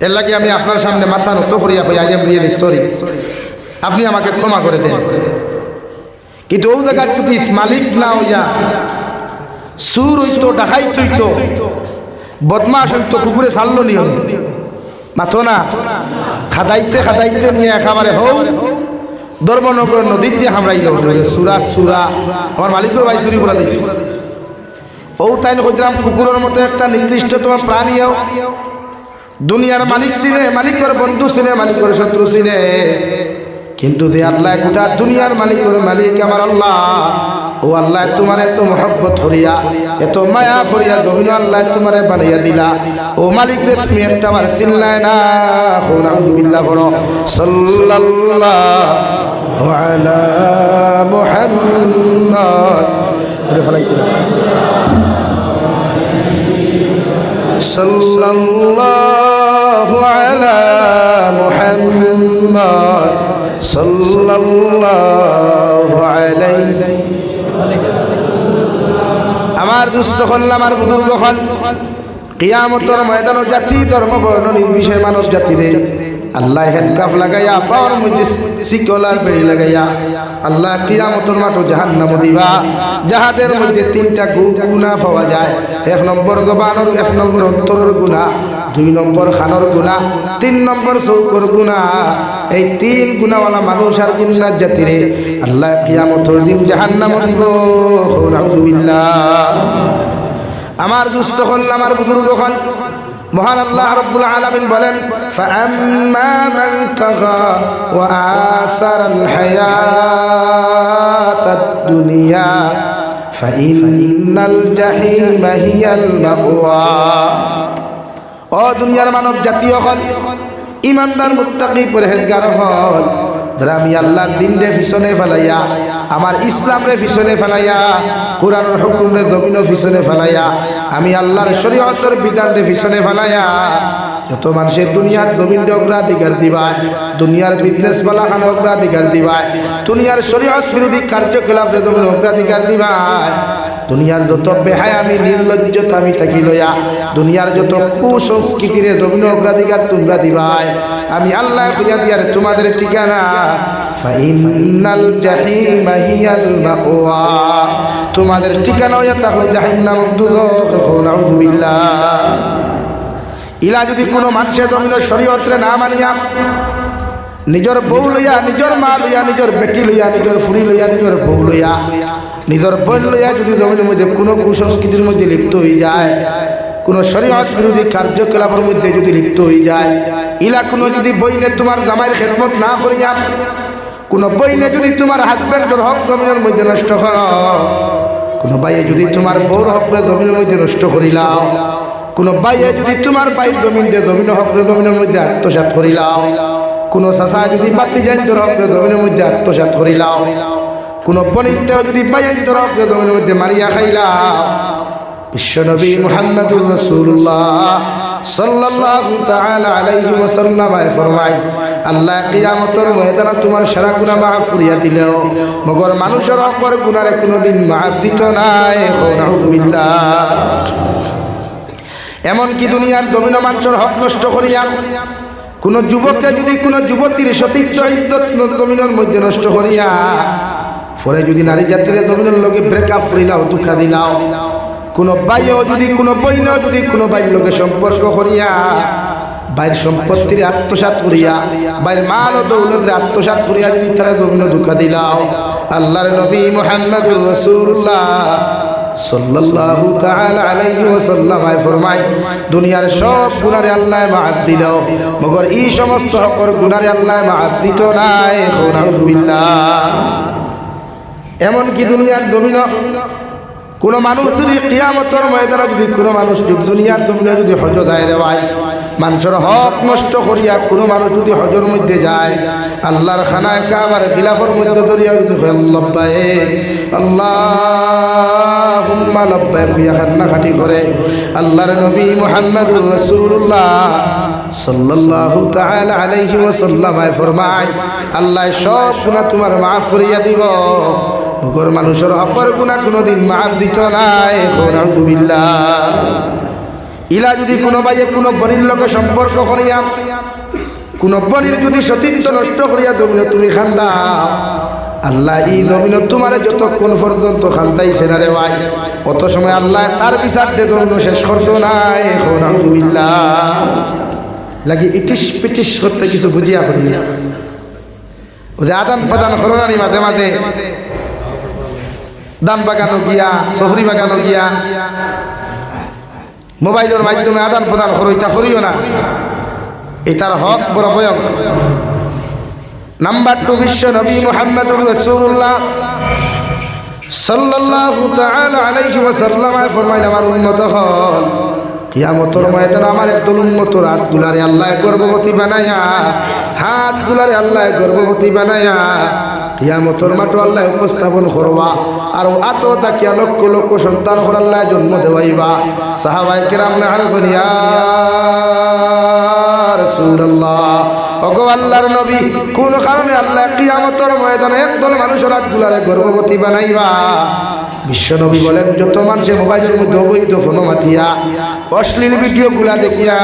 এর লাগে আমি আপনার সামনে মাথা নত করিয়া কই আই এম রিয়েলি সরি, আপনি আমাকে ক্ষমা করে দেন। কিন্তু ও জায়গায় যদি মালিক না হইয়া সুর হইতো, ডাকাইত হইতো, বদমাস হইতো, কুকুরে ছাড়লো নিয়ম মাথো না, খাদাইতে খাদাইতে নিয়ে একেবারে হও ধর্মনগর নদীর দিয়ে হামরাইল সুরা সুরা আমার মালিকের ভাই চুরি করে দিচ্ছি। ও তাই কইলাম কুকুরের মতো একটা নিকৃষ্টতম প্রাণীও দুনিয়ার মালিক চিনে, মালিকের বন্ধু চিনে, মালিকের শত্রু চিনে, কিন্তু যে আল্লাহ গোটা দুনিয়ার মালিকের মালিক আমার আল্লাহ, ও আল্লাহ তোমার এত মহব্বত করিয়া, এত মায়া করিয়া জমিন আল্লাহ তোমারে বানাইয়া দিলা। ও মালিক রে তুমি একটা আমার চিল্লায় না, আলহামদুলিল্লাহ বলো সাল্লাল্লাহু আলা মুহাম্মদ। সাল্লাল্লাহু আলা মুহাম্মদ সাল্লাল্লাহু আলাইহি। আমার দুস্থ হল, আমার বুজুর্গ হল, কিয়ামতের ময়দানে জাতি ধর্ম বর্ণ নির্বিশেষে মানব জাতিরে আল্লাহ হ্যান্ডকাফ লাগাইয়া পাওয়ার মধ্যে শিকলার বেড়ি লাগাইয়া আল্লাহ কিয়ামতের মাঠে জাহান্নাম দিবা। যাহাদের মধ্যে তিনটা গুনাহ পাওয়া যায়, 1 নম্বর জবানের, 1 নম্বর অন্তরের গুনাহ, 2 নম্বর খানোর গুনাহ, 3 নম্বর চৌকর গুনাহ। এই 3 গুনাহওয়ালা মানুষ আর জিন্নাত জাতিরে আল্লাহ কিয়ামতের দিন জাহান্নাম দিব। নাউযুবিল্লাহ। আমার দুস্থ হল, আমার বুজুর্গ হল, মহান আল্লাহ রাব্বুল আলামিন বলেন, ফাআম্মা মান তাগা ওয়া আসারাল হায়াতাদ দুনিয়া ফাইন্নাল জাহিমা হিয়াল মাওয়া। ও দুনিয়ার মানব জাতীয় হল, ইমানদার মুত্তাকি পরহেজগার হল, যারা আমি আল্লাহর দিন রে পিছনে ফেলাইয়া, আমার ইসলাম রে পিছনে ফেলাইয়া, কোরআনের হুকুম রে জমিন পিছনে ফেলাইয়া, আমি আল্লাহর শরীয়তের বিধান রে পিছনে ফেলাইয়া যত মানুষের দুনিয়ার জমিন অগ্রাধিকার দিবায়, দুনিয়ার বিজনেস বালা খান অগ্রাধিকার দিবায়, দুনিয়ার শরীয়ত বিরোধী কার্যকলাপ রে জমিন অগ্রাধিকার দিবায়, দুনিয়ার যত বেহায়ামি নির্লজ্জতা আমি থাকি লইয়া, দুনিয়ার যত কুসংস্কৃতিরে জমিন অগ্রাধিকার তোমরা দিবাই, আমি আল্লাহ কইয়া দিয়ার তোমাদের ঠিকানা ফাইনাল জাহিমা হিয়াল মাওয়া। তোমাদের ঠিকানা হইয়া থাকলো জাহান্নাম, দুযখ। নাউযুবিল্লাহ। ইলা যদি কোনো মানুষের জমিনের শরীয়তরে না মানিয়া নিজের বউ লইয়া, নিজের মা লইয়া, নিজের বেটি লইয়া, নিজের ফুরি লইয়া, নিজের বউ লইয়া, নিজের বোন লইয়া যদি জমিনের মধ্যে কোনো কুসংস্কৃতির মধ্যে লিপ্ত হয়ে যায়, কোনো শরীয়ত বিরোধী কার্যকলাপের মধ্যে যদি লিপ্ত হয়ে যায়, ইলা কোনো যদি বইনে তোমার জামাইয়ের খেদমত না করিয়া, কোনো বইনে যদি তোমার হাজব্যান্ডের হক জমিনের মধ্যে নষ্ট কর, কোনো বাইয়ে যদি তোমার বউর হকরে জমিনের মধ্যে নষ্ট করিলাও, কোনো বাইয়ে যদি তোমার বাইর জমিনে জমিন হকরে জমিনের মধ্যে আত্মসাৎ করিলাও, কোনো চাচা যদি বাতি জাইন্তর হকরে জমিনের মধ্যে আত্মসাৎ করিলাও, কোন বনিতেও যদি বাইন্তর হকরে জমিনের মধ্যে মারিয়া খাইলাও, বিশ্বনবী মুহাম্মদুর রাসূলুল্লাহ সাল্লাল্লাহু তাআলা আলাইহি ওয়াসাল্লাম ফরমায়, আল্লাহ কিয়ামতের ময়দানে তোমার সারা গুনাহ মাফ করিয়া দিলেও মগর মানুষের হকের গুনাহরে কোনোদিন মাফ দিত নাই। নাউযুবিল্লাহ। এমন কি দুনিয়ার জমিন মানুষের হক নষ্ট করিয়া কোন যুবককে যদি কোন যুবতীর সতীত্ব ইজ্জত জমিনের মধ্যে নষ্ট করিয়া পরে যদি নারী জাতির জমিনের লগে ব্রেকআপ করিলাও, দুঃখা দিলাও, কোন ভাইও যদি কোন বইনও যদি কোনো বাইর লগে সম্পর্ক করিয়া বাইর সম্পত্তির আত্মসাৎ করিয়া, বাইর মাল ও দৌলতের আত্মসাৎ করিয়া যদি তারা জমিনে দুঃখা দিলাও, আল্লাহর নবী মুহাম্মদুর রাসূলুল্লাহ সাল্লাল্লাহু তাআলা আলাইহি ওয়াসাল্লাম ফরমায়, দুনিয়ার সব গুনারে আল্লাহ মাফ দিলেও মগর এই সমস্ত হকর গুনারে আল্লাহ মাফ দিত নাই। নাউযুবিল্লাহ। এমন কি দুনিয়ার জমিন কোন মানুষ যদি কিয়ামতের ময়দানে যদি কোনো মানুষ দুনিয়ার জমিনে যদি হজ যায় রে ভাই, মানুষের হক নষ্ট করিয়া কোনো মানুষ যদি হজের মধ্যে যায়, আল্লাহর খানায় কাবার খিলাফের মধ্যে ধরিয়া যদি লব্বাইক আল্লাহুম্মা লব্বাইক হইয়া কান্নাকাটি করে, আল্লাহর নবী মুহাম্মদুর রাসূলুল্লাহ সাল্লাল্লাহু তাআলা আলাইহি ওয়াসাল্লাম ফরমায়, আল্লাহ সব গুনাহ তোমার মাফ করিয়া দিব, ওগর মানুষের হকের গুনাহ কোনোদিন মাফ দিত নাই। নাউযুবিল্লাহ। ইলা যদি কোনো ভাইয়ে কোনো বনির লগে সম্পর্ক করিয়া, কোনো বনির যদি সতীত্ব নষ্ট করিয়া জমিনে তুমি খান্দা, আল্লাহ এই জমিনে তোমার যতক্ষণ পর্যন্ত খান্দাইছে না রে ভাই, অত সময় আল্লাহ তার বিচার জন্য শেষ করতো নাই। নাউযুবিল্লাহ। লাগি ইটিস পিটিস করতে কিছু বুঝিয়া করি, আদান প্রদান করোনানি মাঝে মাঝে দান বাগানো গিয়া, সফরি বাগানো গিয়া, মোবাইলের মাধ্যমে আদান প্রদান করিতা করিও না, এটার হক বড় ভয়ঙ্কর। নাম্বার 2, বিশ্ব নবী মুহাম্মদুর রাসূলুল্লাহ সাল্লাল্লাহু তাআলা আলাইহি ওয়াসাল্লাম ফরমাইলেন, আমার উম্মত হল কিয়ামতের ময়দানে আমার একদল উম্মতের হাত গুলারে আল্লাহ গর্ভবতী বানায়া, হাত গুলারে আল্লাহ গর্ভবতী বানায়া কিয়ামতের মাঠে আল্লাহ উপস্থাপন করবা আর আতো তাকিয়া লক্ষ লক্ষ সন্তান আল্লাহ জন্ম দেওয়াইবা সাহাবায়ে কেরাম না আরফুন ইয়া রাসূলুল্লাহ ওগো আল্লাহর নবী কোন কারণে আল্লাহ কিয়ামতের ময়দানে একদল মানুষের রাতগুলারে গর্ভবতী বানাইবা বিশ্ব নবী বলেন যত মানুষে মোবাইলের মধ্যে অবৈধ ফোন মাতিয়া অশ্লীল ভিডিওগুলা দেখিয়া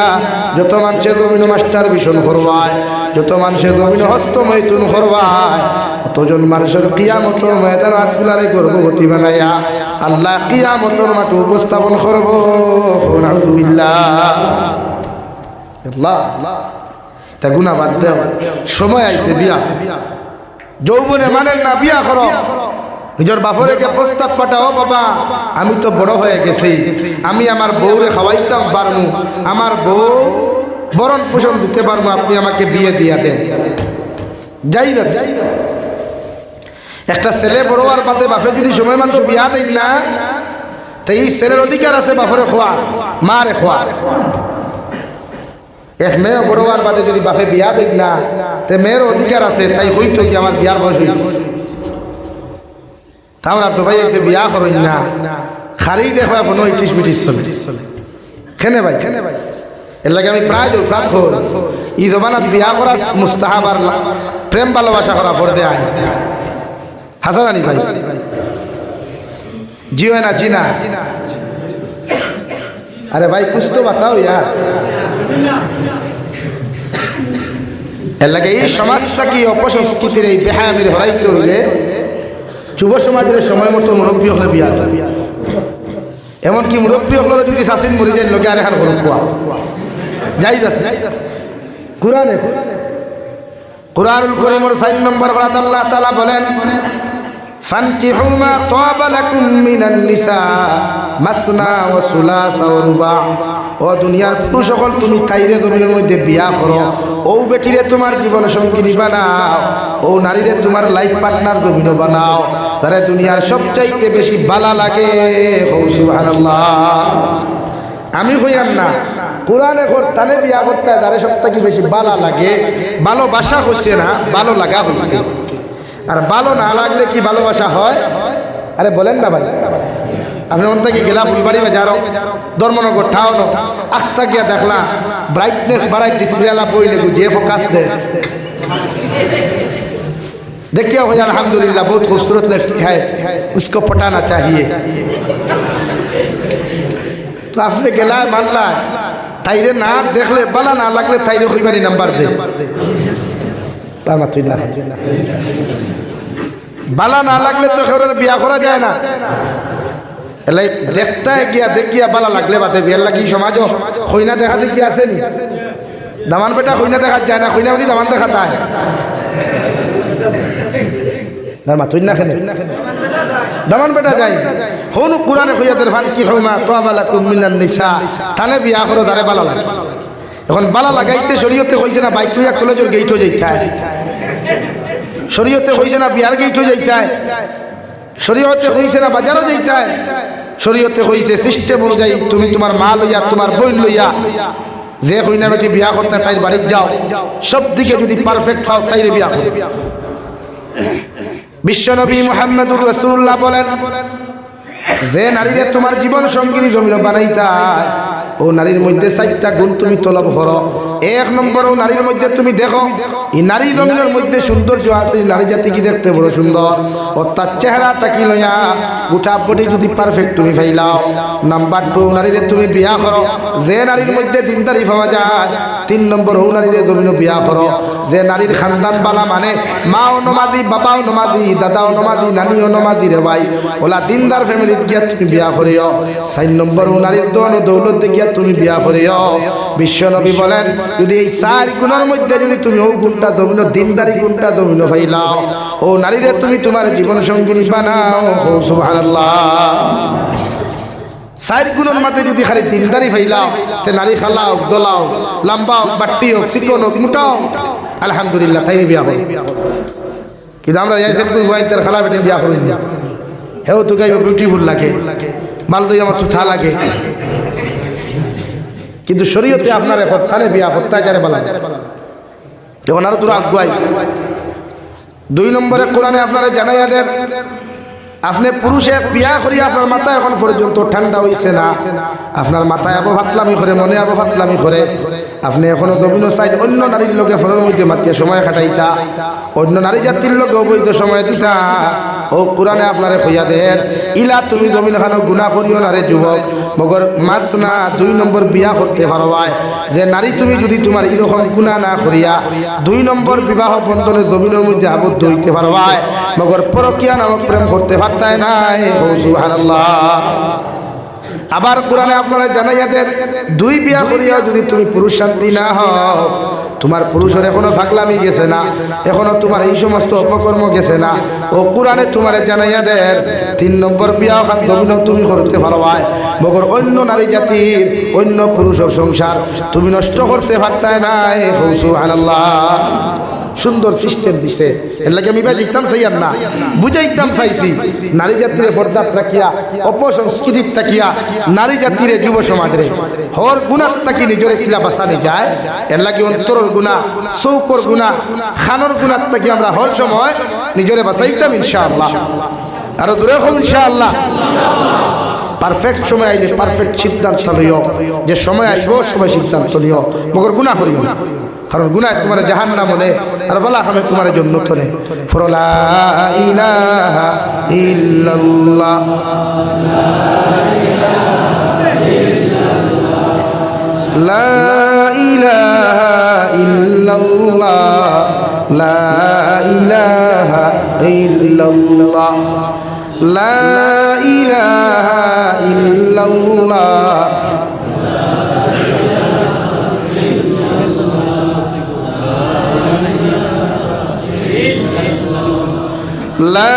যত মানুষের জমিন মাস্টার ভীষণ করবায় যত মানুষের জমিন হস্তমৈথুন করবায় অতজন মানুষের কিয়ামতের ময়দানে রাতগুলারে গর্ভবতী বানাইয়া আল্লাহ কিয়ামতের মাঠে উপস্থাপন করব নাউযুবিল্লাহ আল্লাহ তা গুনাহ বাদ দাও সময় আইছে বিয়া যৌবনে মানেন না বিয়া করো নিজের বাপরেকে প্রস্তাব পাঠাও বাবা আমি তো বড় হয়ে গেছি আমি আমার বউরে খাওয়াইতাম পারমু আমার বউ বরণ পোষণ দিতে পারবো আপনি আমাকে বিয়ে দিয়া দেন যাই একটা ছেলে বড় হওয়ার বাদে বাপে যদি সময় মতো বিয়া দেন না তো এই ছেলের অধিকার আছে বাপরে খোয়া মারে খোয়া এক মেয়ে বড় হওয়ার বাদে যদি বাপে বিয়া দেন না তো মেয়ের অধিকার আছে তাই হইতো কি আমার বিয়ার বয়স হয়ে গেছে তাহলে তো ভাই একটা বিয়া করেন না খালি দেখো এখনো ইটিস মিটিস চলে খেনে ভাই এর লাগে আমি প্রায় জলসাত হই ই জমানাত বিয়া করা মুস্তাহাব আর প্রেম ভালোবাসা করা পড়তে আয় হাসান আলী ভাই জিও না জিনা আরে ভাই কুছ তো বাতাও ইয়ার এর লাগে এই সমাজটা কি অপসংস্কৃতির এই বেহায়ামির হরাইতে হইলে যুব সমাজের সময় মতো মুরব্বী হলে বিয়া এমনকি মুরব্বী হলে যদি শাসিন মরি যায় লোকে আর এখন হল কুয়া যাই যাচ্ছে কোরআনে কোরআনুল কারীমের 4 নম্বর আয়াত আল্লাহ তাআলা বলেন ফানকিহু মা তাবা লাকুম মিনান নিসা মাসনা ওয়া সুলাসা ওয়া রুবা ও দুনিয়ার পুরুষ সকল তুমি তাইরে জমিনের মধ্যে বিয়া করো ও বেটিরে তোমার জীবন সঙ্গিনী বানাও ও নারীরে তোমার লাইফ পার্টনার জমিন বানাও তারে দুনিয়ার সবচাইতে বেশি বালা লাগে সুবহানাল্লাহ আমি কইয়াম না কোরআনে তানে বিয়া করতে তারে সবথেকে বেশি বালা লাগে ভালোবাসা হইছে না ভালো লাগা হইছে আর ভালো না লাগলে কি ভালোবাসা হয় আরে বলেন না ভাই আপনি ওন থেকে গেলা ফুলবাড়ি বাজারও ধর্মনগর ঠাও নো আখতা গিয়া দেখলা ব্রাইটনেস বাড়াই ডিসপ্লেলা পড়লে যে ফোকাস দে देखिए हो अल्हम्दुलिल्लाह बहुत खूबसूरत लड़की है उसको पटाना चाहिए तो आपने गला मानला ताइरे ना देख ले बला ना लगले ताइरे कोई बारी नंबर दे बाला ना लगले तो खबर बिया करा जाए ना এলাই দেখতে গিয়া দেখিয়া বালা লাগলে বাদে বিয়ার লাগি সমাজ কইনা দেখা দেখি আছে নি দামান বেটা কইনা দেখা যায় না কইনা বলি দামান দেখা যায় না মাতুই না খেনে দামান বেটা যায় কোন কুরআনে কইয়াদের ফান কি হইমা তাবালাকুম মিনান নিসা তানে বিয়া করো দারে বালা লাগে এখন বালা লাগাইতে শরীয়তে কইছে না বাইক লইয়া কলেজের গেইটও যাইতায় শরীয়তে কইছে না বিয়ার গেইটও যাইতায় শরীয়তে কইছে না বাজারও যাইতায় শরীয়তে কইছে সিস্টেম অনুযায়ী তুমি তোমার মা লইয়া তোমার বোন লইয়া যে কইনা বেটি বিয়া করতে তাই বাড়ি যাও সব দিকে যদি পারফেক্ট পাও তাইরে বিয়া করো বিশ্বনবী মুহাম্মদুর রাসূলুল্লাহ বলেন যে নারীরে তোমার জীবন সঙ্গিনী জমিন বানাইতা ও নারীর মধ্যে 4টা গুণ তুমি তলব করো এক নম্বর ও নারীর মধ্যে তুমি দেখো এই নারী জমিনের মধ্যে সৌন্দর্য আছে নারী জাতি কি দেখতে বড় সুন্দর ও তার চেহারা তাকি লইয়া গোটা বডি যদি পারফেক্ট তুমি ফাইলাও নাম্বার 2 নারীরে তুমি বিয়া করো যে নারীর মধ্যে দিনদারি পাওয়া যায় 3 নম্বর ও নারীরে জমিন বিয়া করো যে নারীর খানদান বালা মানে মাও নমাজি বাবাও নমাজি দাদাও নমাজি নানিও নমাজি রে ভাই ওলা দিনদার ফ্যামিলি গিয়া তুমি বিয়া করিও 4 নম্বর ও নারীর দন দৌলত দেখিয়া তুমি বিয়া করিও বিশ্বনবী বলেন যদি এই 4 গুণের মধ্যে যদি তুমি ও গুণটা জমিন দিনদারি গুণটা জমিন পাইলাও ও নারীরে তুমি তোমার জীবন সঙ্গিনী বানাও সুবহানাল্লাহ 4 গুণের মধ্যে যদি খালি দিনদারি পাইলাও তে নারী খালাও দলাও লম্বাও বাট্টিও চিকন মোটাও আলহামদুলিল্লাহ তাই বিয়া হবে কিন্তু আমরা এই যে ওয়াইতের খালা বেটি বিয়া করি না হেও তো গাইব বিউটিফুল লাগে মাল দই আমার থা লাগে কিন্তু শরীয়তে আপনার এখন তালে বিয়া হত্যাচারে বলা যায় এখন আর তোরা আগুয়াই দুই নম্বরে কোরআনে আপনারা জানাইয়া দেন, আপনি পুরুষে বিয়া করিয়া আপনার মাথা এখন পর্যন্ত ঠান্ডা হইছে না, আপনার মাথায় আবো ফাতলামি করে, মনে আবো ফাতলামি করে, আপনি এখনো জমিন সাইড অন্য নারীর লোকে ফোনের মধ্যে মাতিয়ে সময় কাটাইতা, অন্য নারী জাতির লোকে অবৈধ সময় দিতা। ও কোরআনে আপনারে কইয়া দেন, ইলা তুমি জমিন খানো গুনাহ করিও না রে যুবক, মগর মাস না 2 নম্বর বিয়া করতে পারবাই। যে নারী তুমি যদি তোমার এরকম গুনাহ না করিয়া 2 নম্বর বিবাহ বন্ধনে জমিনের মধ্যে আবদ্ধ হইতে পারবাই, মগর পরকিয়া নামক প্রেম করতে পারতাই নাই। ও সুবহানাল্লাহ। আবার কোরআনে আপনারা জানাইয়া দেন, 2 বিয়া করিয়া যদি তুমি পুরুষ শান্তি না হও, তোমার পুরুষের এখনো ফাগলামি গেছে না, এখনো তোমার এই সমস্ত অপকর্ম গেছে না, ও কোরআনে তোমার জানাইয়া দেন 3 নম্বর বিয়া খান জমিন তুমি করতে পারবাই, মগর অন্য নারী জাতির অন্য পুরুষের সংসার তুমি নষ্ট করতে পারতাই নাই। ও সুবহানাল্লাহ। সুন্দর সিস্টেম দিছে, এর লাগে আমি বুঝাইতাম চাইয়ার না, বুঝাইতাম চাইছি নারী জাতিরে পর্দাত রাখিয়া, অপসংস্কৃতির তাকিয়া নারী জাতিরে যুব সমাজরে হর গুণার তাকি নিজরে কিলা বাঁচানি যায়, এর লাগে অন্তরের গুণা, চৌকর গুণা, খানোর গুণার তাকি আমরা হর সময় নিজরে বাঁচাইতাম ইনশাআল্লাহ। আরো দূরে হোক ইনশাআল্লাহ। পারফেক্ট সময় আইলে পারফেক্ট সিদ্ধান্ত লইও, যে সময় আইব সময় সিদ্ধান্ত নিও, মগর গুনাহ করিও না, কারণ গুনাহ তোমার জাহান্নাম হলে আর বালা খামে তোমার জন্য তনে। ফরলা ইলাহা ইল্লাল্লাহ, লা ইলাহা ইল্লাল্লাহ, লা ইলাহা ইল্লাল্লাহ, লা ইলাহা ইল্লাল্লাহ, লা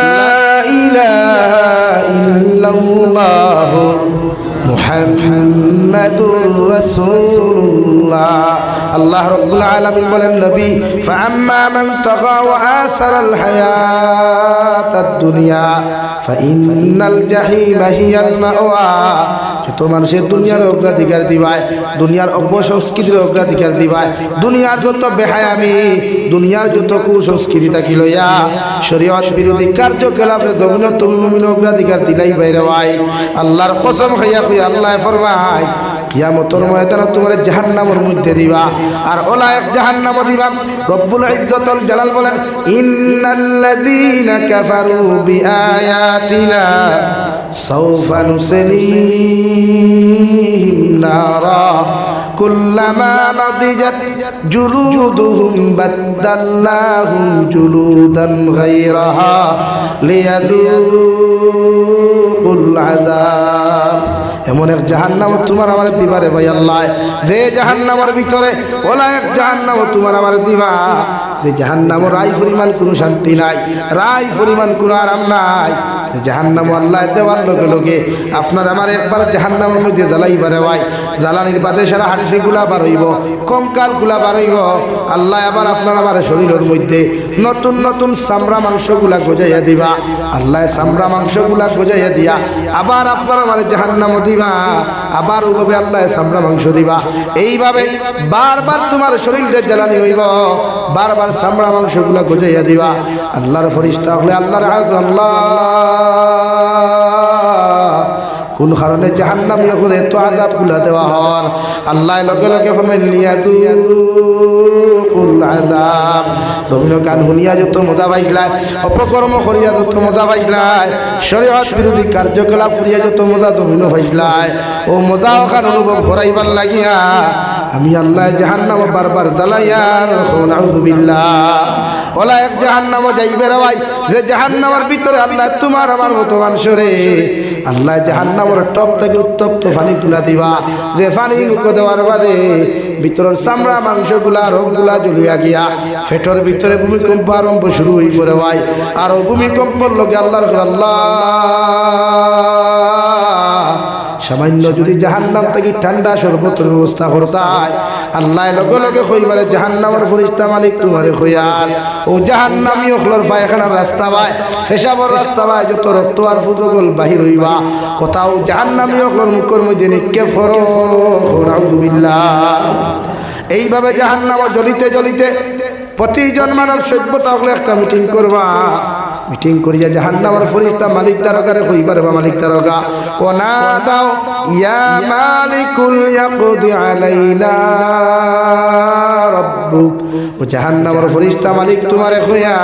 ইলাহা ইল্লাল্লাহ মুহাম্মাদুর রাসূলুল্লাহ। আল্লাহ রাব্বুল আলামিন বলেন, নবী ফাআম্মা মান তাগা ওয়া আসারাল হায়াতাদ দুনিয়া ফাইন্নাল জাহিমা হিয়াল মাওয়া। যত মানুষের দুনিয়ার অগ্রাধিকার দিবায়, দুনিয়ার অপসংস্কৃতির অগ্রাধিকার দিবায়, দুনিয়ার যত বেহায়ামি, দুনিয়ার যত কুসংস্কৃতি থাকি লইয়া শরীয়ত বিরোধী কার্যকলাপে জমিন তুমি অগ্রাধিকার দিলাই বাইরে ভাই, আল্লাহর কসম খাইয়া কইয়া আল্লাহ ফরমায় কিয়ামতের ময়দানে তোমার জাহান্নামের মধ্যে দিবা, আর ওলায়েক জাহান্নাম দিবা। রব্বুল ইজ্জতুল জালাল বলেন, ইন্নাল্লাযীনা কাফারু বিআয়াতিনা সাওফা নুসলিহিম নারা কুল্লামা নাদিজাত জুলুদুহুম বাদদালনাহুম জুলুদান গায়রাহা লিয়াযুকুল আযাব। এমন এক জাহান্নাম তোমার আমার দিবারে ভাই আল্লাহ, যে জাহান্নামের ভিতরে ওলা এক জাহান্নাম তোমার আমার দিবা, যে জাহান্নামের রাই পরিমাণ কোনো শান্তি নাই, রাই পরিমাণ কোনো আরাম নাই। জাহান্নাম আল্লাহ দেওয়ার লগে লগে আপনার আমার একবার জাহান্নামের মধ্যে জ্বালাইবারে ভাই, জ্বালানির বাদে সারা হাঁটুরি গুলা বার হইব, কঙ্কাল গুলা বার হইব। আল্লাহ আবার আপনার আমার শরীরের মধ্যে নতুন নতুন চামড়া মাংস গুলা গজাইয়া দিবা, আল্লাহ চামড়া মাংস গুলা গজাইয়া দিয়া আবার আপনার আমার জাহান্নাম দিবা, আবার ওভাবে আল্লাহ চামড়া মাংস দিবা। এইভাবে বারবার তোমার শরীরে জ্বালানি হইব, বারবার চামড়া মাংস গুলা গজাইয়া দিবা। আল্লাহর ফরিস্তা হলে আল্লাহর আল্লাহ কোন কারণে জাহান্নামী হলে এত আযাব গুলা দেওয়া হওয়ার, আল্লাহ লগে লগে ফরমাইলেন লিয়াযুকুল আযাব। তোমরা গান শুনিয়া যত মজা পাইলাই, অপকর্ম করিয়া যত মজা পাইলাই, শরীয়ত বিরোধী কার্যকলাপ করিয়া যত মজা তোমরা পাইলাই, ও মজা ওখান অনুভব করাইবার লাগিয়া আমি আল্লাহ জাহান্নাম বারবার জ্বালাইয়ার নাউযুবিল্লাহ। ওলা এক জাহান্নাম যাইবে রে ভাই, যে জাহান্নামের ভিতরে আল্লাহ তোমার আমার মতো মানুষরে আল্লাহ জাহান্নামের টপ থেকে উত্তপ্ত পানি তুলা দিবা, যে পানি মুখ দেওয়ার বাদে ভিতরের চামড়া মাংসগুলা রোগগুলা জ্বলিয়া গিয়া পেটের ভিতরে ভূমিকম্প আরম্ভ শুরু হই পড়ে ভাই। আর ভূমিকম্পর লগে আল্লাহর আল্লাহ সামান্য যদি জাহান্নাম থেকে ঠান্ডা শরবতের ব্যবস্থা করতায়, আল্লাহ লগে লগে কইবারে জাহান্নামের ফরিস্তা মালিক তোমারে কইয়ার ও জাহান্নামী ওখলর পায়খানার রাস্তা ভাই, পেশাবর রাস্তা ভাই, যত রক্ত আর ফুদগল বাহির হইবা, কোথাও জাহান্নামী ওখলর মুখের মধ্যে নিক্ষেপ করো নাউযুবিল্লাহ। এইভাবে জাহান্নাম জ্বলিতে জ্বলিতে প্রতিজন মানব সভ্যতা হলে একটা মিটিং করবা, মিটিং করিয়া জাহান্নামের ফেরেশতা মালিক তারকারে কই পারবা, মালিক তারকা ও না দাও ইয়া মালিকুল ইয়াকদি আলাইনা রাব্বুক, ও জাহান্নামের ফেরেশতা মালিক তোমারে কইয়া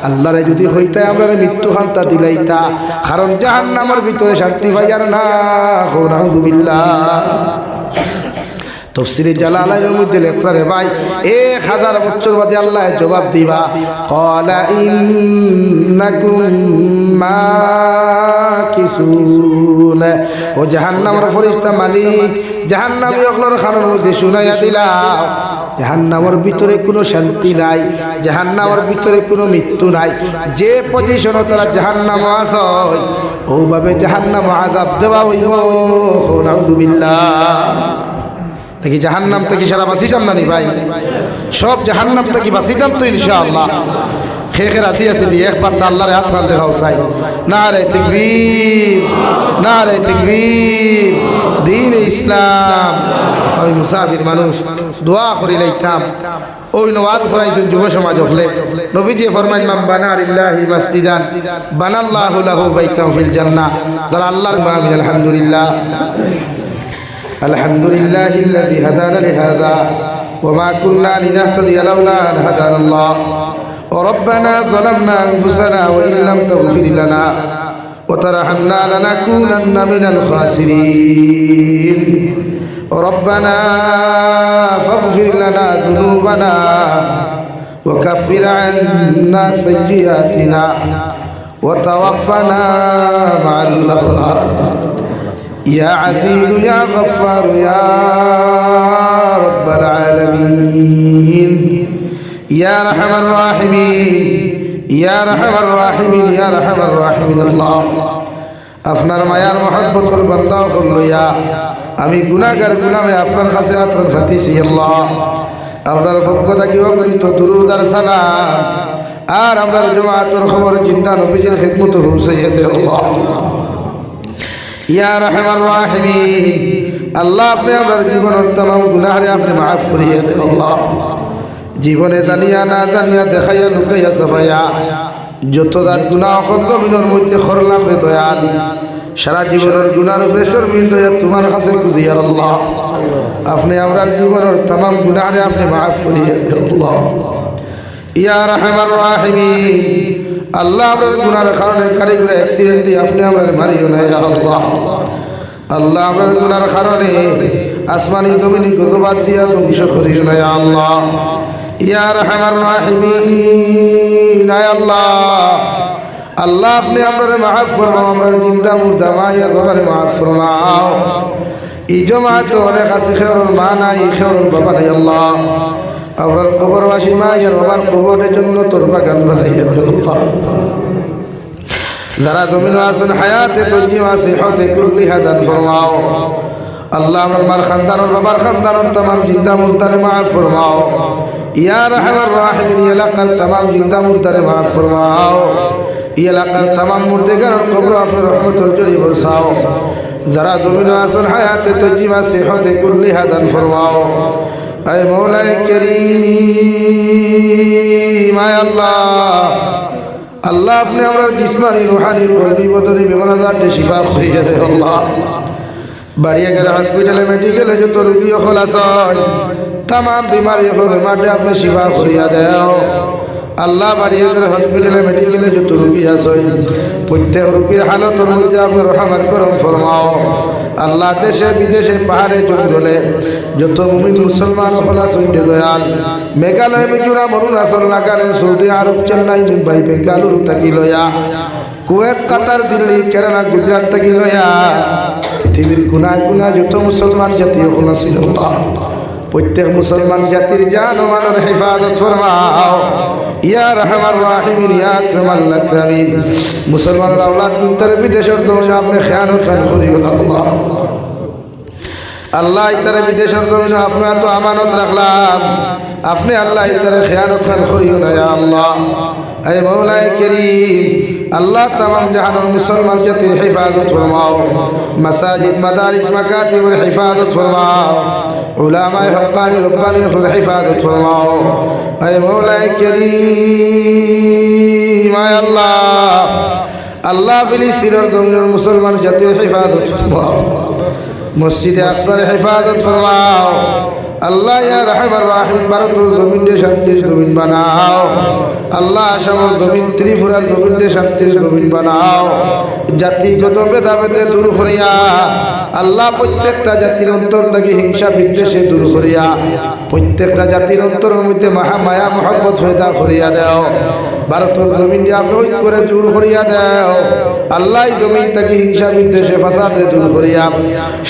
আল্লাহরে যদি হইতা আমরা মৃত্যু খান্তা দিলাইতা, কারণ জাহান্নামের ভিতরে শান্তি পাইয়ার না। নাউযুবিল্লাহ। তফসিরে জালালাইনের মধ্যে লেখা রে ভাই 1000 বছর বাদে আল্লাহ জবাব দিবা, ক্বালা ইন্নাকুম মাকিসুন, ও জাহান্নামের ফেরেশতা মালিক জাহান্নামী অগলর খানের মধ্যে শুনাইয়া দিলাম জাহান্নামের ভিতরে কোনো শান্তি নাই, জাহান্নামের ভিতরে কোনো মৃত্যু নাই, যে পজিশনে তারা জাহান্নাম আছে ওভাবে জাহান্নাম আযাব দেওয়া হইব। নাউযুবিল্লাহ। দেখি জাহান্নাম থেকে সারা বাঁচিতাম না নি ভাই, সব জাহান্নাম থেকে বাঁচিতাম তো ইনশাআল্লাহ। খেখে রাতি আছে দি একবার তো আল্লাহর হাত খান দেখাও চাই। নারে তাকবীর, নারে তাকবীর, দ্বীন ইসলাম। আমি মুসাফির মানুষ, দোয়া করি লাইতাম ওই নওয়াজ ফরাইছেন যুব সমাজ হলে নবীজি ফরমাইন মান বানা লিল্লাহি মাসজিদান বানাল্লাহু লাহু বাইতান ফিল জান্নাহ। যারা আল্লাহর মামিন আলহামদুলিল্লাহ। الحمد لله الذي هدانا لهذا وما كنا لنهتدي لولا أن هدانا الله وربنا ظلمنا أنفسنا وإن لم تغفر لنا وترحمنا لنكونن من الخاسرين ربنا فاغفر لنا ذنوبنا وكفر عنا سيئاتنا وتوفنا مع الأبرار يا عزيز يا غفار يا رب العالمين يا رحم الراحمين يا رحم الراحمين يا رحم الراحمين الله আপনার মায়ার মহব্বতের বান্দা হইয়া আমি গুনাহগার গোলামে আপনার কাছে আত্রাস ফাতিছি আল্লাহ। আপনার পক্ষ থেকে অগণিত দুরূদ আর সালাম আর আমরার জামাতের খবর চিন্তা নবীজির খিদমত হুসাইয়াতে আল্লাহ। ইয়া রহমান রাহিমিন আল্লাহ, আপনি আমার জীবনের तमाम গুনাহরে আপনি মাফ করিয়ে দেন আল্লাহ। জীবনে জানিয়া না জানিয়া দেখাইয়া লুকাইয়া সাফাইয়া যত দান গুনাহ হল জমিনের মধ্যে করলাম রে দয়াল, সারা জীবনের গুনার প্রেশর বিন্দু তোমার কাছে কুদিয়ার আল্লাহ। আপনি আমার জীবনের तमाम গুনাহরে আপনি মাফ করিয়ে দেন আল্লাহ। ইয়া রহমান রাহিমিন আল্লাহ, আমার গুনার কারণে কারিগরে অ্যাক্সিডেন্ট দিয়ে আপনি আমার মারিও না ইয়া আল্লাহ। আল্লাহ, আমার গুনার কারণে আসমানি জমিনি গজবাদ দিয়া ধ্বংস করিও না ইয়া আল্লাহ। ইয়া রহমান রাহিমিন ইয়া আল্লাহ, আল্লাহ আপনি আমার মাফ ফরমাও, আমার জিন্দা মুর্দা মা ইয়া বাবারে মাফ ফরমাও। এই জমাত অনেক আছে খেরর মা নাই, খেরর বাবা নাই আল্লাহ। আপনার কবরবাসী মা ইয়ার বাবার কবরের জন্য তোর বাগান বানাইয়া দে আল্লাহ। যারা জমিন আসুন হায়াতে তজিম আছে হতে কুল্লি হাদান ফরমাও আল্লাহ। আমার মার খানদানোর বাবার খানদানোর तमाम জিন্দা মুর্দারে মাফ ফরমাও। ইয়া রহমান রাহিমিন এলাকার तमाम জিন্দা মুর্দারে মাফ ফরমাও। এই এলাকার तमाम মুর্দেগানের কবর আপনার রহমতের জরি বরসাও। যারা জমিন আসুন হায়াতে তজিম আছে হতে কুল্লি হাদান ফরমাও। اے مولا کریم اے اللہ، اللہ اپنے امر جسمانی روحانی قلبی بدنی بیمارات سے شفا خیے دے اللہ۔ بڑی اگر ہاسپٹل میڈیکل جو تو روگی خلاص تمام بیماری کو بیمار دے اپنے شفا خیے دے আল্লাহ। বাড়ি এদের হসপিটালে মেডিকেলে যত রোগী আছে প্রত্যেক রোগীর হালতের মধ্যে আপনি রহমান করম ফরমাও আল্লাহ। দেশে বিদেশে পাহাড়ে জঙ্গলে যত মুমিন মুসলমান হলা সৈন্য দয়াল, মেঘালয় মিজোরাম অরুণাচল নাগারে সৌদি আরব চেন্নাই মুম্বাই বেঙ্গালুরু থাকি লয়া কুয়েত কাতার দিল্লি কেরালা গুজরাট থাকি লয়া পৃথিবীর কোনায় কোনায় যত মুসলমান জাতীয় হলা ছিল প্রত্যেক মুসলমান জাতির জান ও মালের হেফাজত ফরমাও ইয়া রহমান রাহিমিন ইয়া আকরামাল আকরামিন। মুসলমানের আওলাদ গুনতর বিদেশের জমিনে আপনি খেয়ানত খান করিও না আল্লাহ। আল্লাহ ইতারে বিদেশের জমিনে আপনারা তো আমানত রাখলাম, আপনি আল্লাহ ইতারে খেয়ানত খান করিও না ইয়া আল্লাহ। اے مولا کریم اللہ تمام جہان مسلمان جاتی حفاظت فرماؤ مساجد مدارس مکاتب حفاظت فرماؤ علماء حقانی ربانی حفاظت فرماؤ اے مولا کریم اے اللہ فلسطین اور زمین مسلمان جاتی حفاظت فرماؤ مسجد اقصر حفاظت فرماؤ আল্লাহ ইয়া রাহমান রাহিম ভারতের জমিনে শান্তির জমিন বানাও আল্লাহ আসামের জমিন ত্রিপুরার জমিনে শান্তির জমিন বানাও জাতিগত ভেদাভেদে দূর করিয়া আল্লাহ প্রত্যেকটা জাতির অন্তর থেকে হিংসা বিদ্বেষে দূর করিয়া প্রত্যেকটা জাতির অন্তরের মধ্যে মায়া মহব্বত পয়দা করিয়া দাও ভারতের জমিন আপনি ঐক্য করে দূর করিয়া দাও আল্লাহ জমিন থেকে হিংসা বিদ্বেষে ফাসাদে দূর করিয়া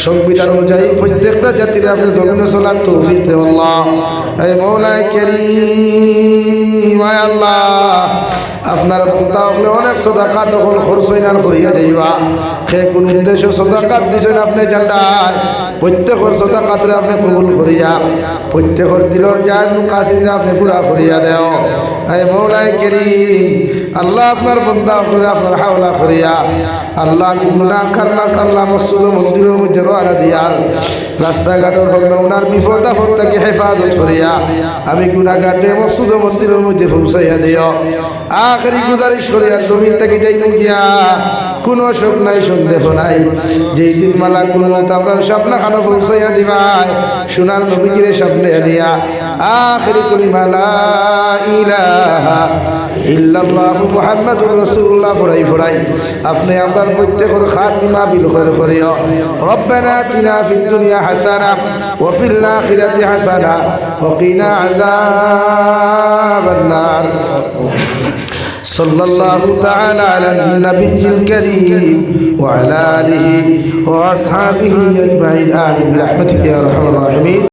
সংবিধান অনুযায়ী প্রত্যেকটা জাতির আপনি জমিনে চলার তৌফিক দেও আল্লাহ এ মওলা কারীম আয় আল্লাহ আপনার বান্দা হলে অনেক সাদাকাত হল খরচ হইনার করিয়া যাইবা সে কোন উদ্দেশ্য সাদাকাত দিছেন আপনি জান্নাত প্রত্যেকের সাদাকাতরে আপনি কবুল করিয়া প্রত্যেকের দিলের জান মুকাসিদ আপনি পুরা করিয়া দেও এ মওলা কারীম আল্লাহ আপনার বান্দা হলে আপনার হাওলা করিয়া আল্লাহ আমি গুনাহ করনা আল্লাহ মসজিদ মন্দিরের মধ্যে রওনা দিয়ার রাস্তাঘাটের হলে ওনার বিপদ আপদ থেকে হেফাজত করিয়া আমি গুনাহগারে মসজিদ মন্দিরের মধ্যে পৌঁছাইয়া দিও আখেরি গুজারিশ করিয়া জমিন থেকে যাইমু গিয়া কোনো শোক নাই সন্দেহ নাই যেই দিন মালাকুল মউত আপনার সামনে খানো পৌঁছাইয়া দিবাই সোনার নবীজিরে সামনে দিয়া আখেরি কালিমা লা ইলাহা ইল্লাল্লাহু মুহাম্মাদুর রাসূলুল্লাহ পড়াই আপনি আমার প্রত্যেকের খাতিমা বিল খায়র করিও রব্বানা আতিনা ফিদ দুনিয়া হাসানা ওয়া ফিল আখিরাতি হাসানা ওয়া কিনা আযাবান নার صلى الله تعالى على النبي الكريم وعلى آله وأصحابه أجمعين آمين برحمتك يا أرحم الراحمين.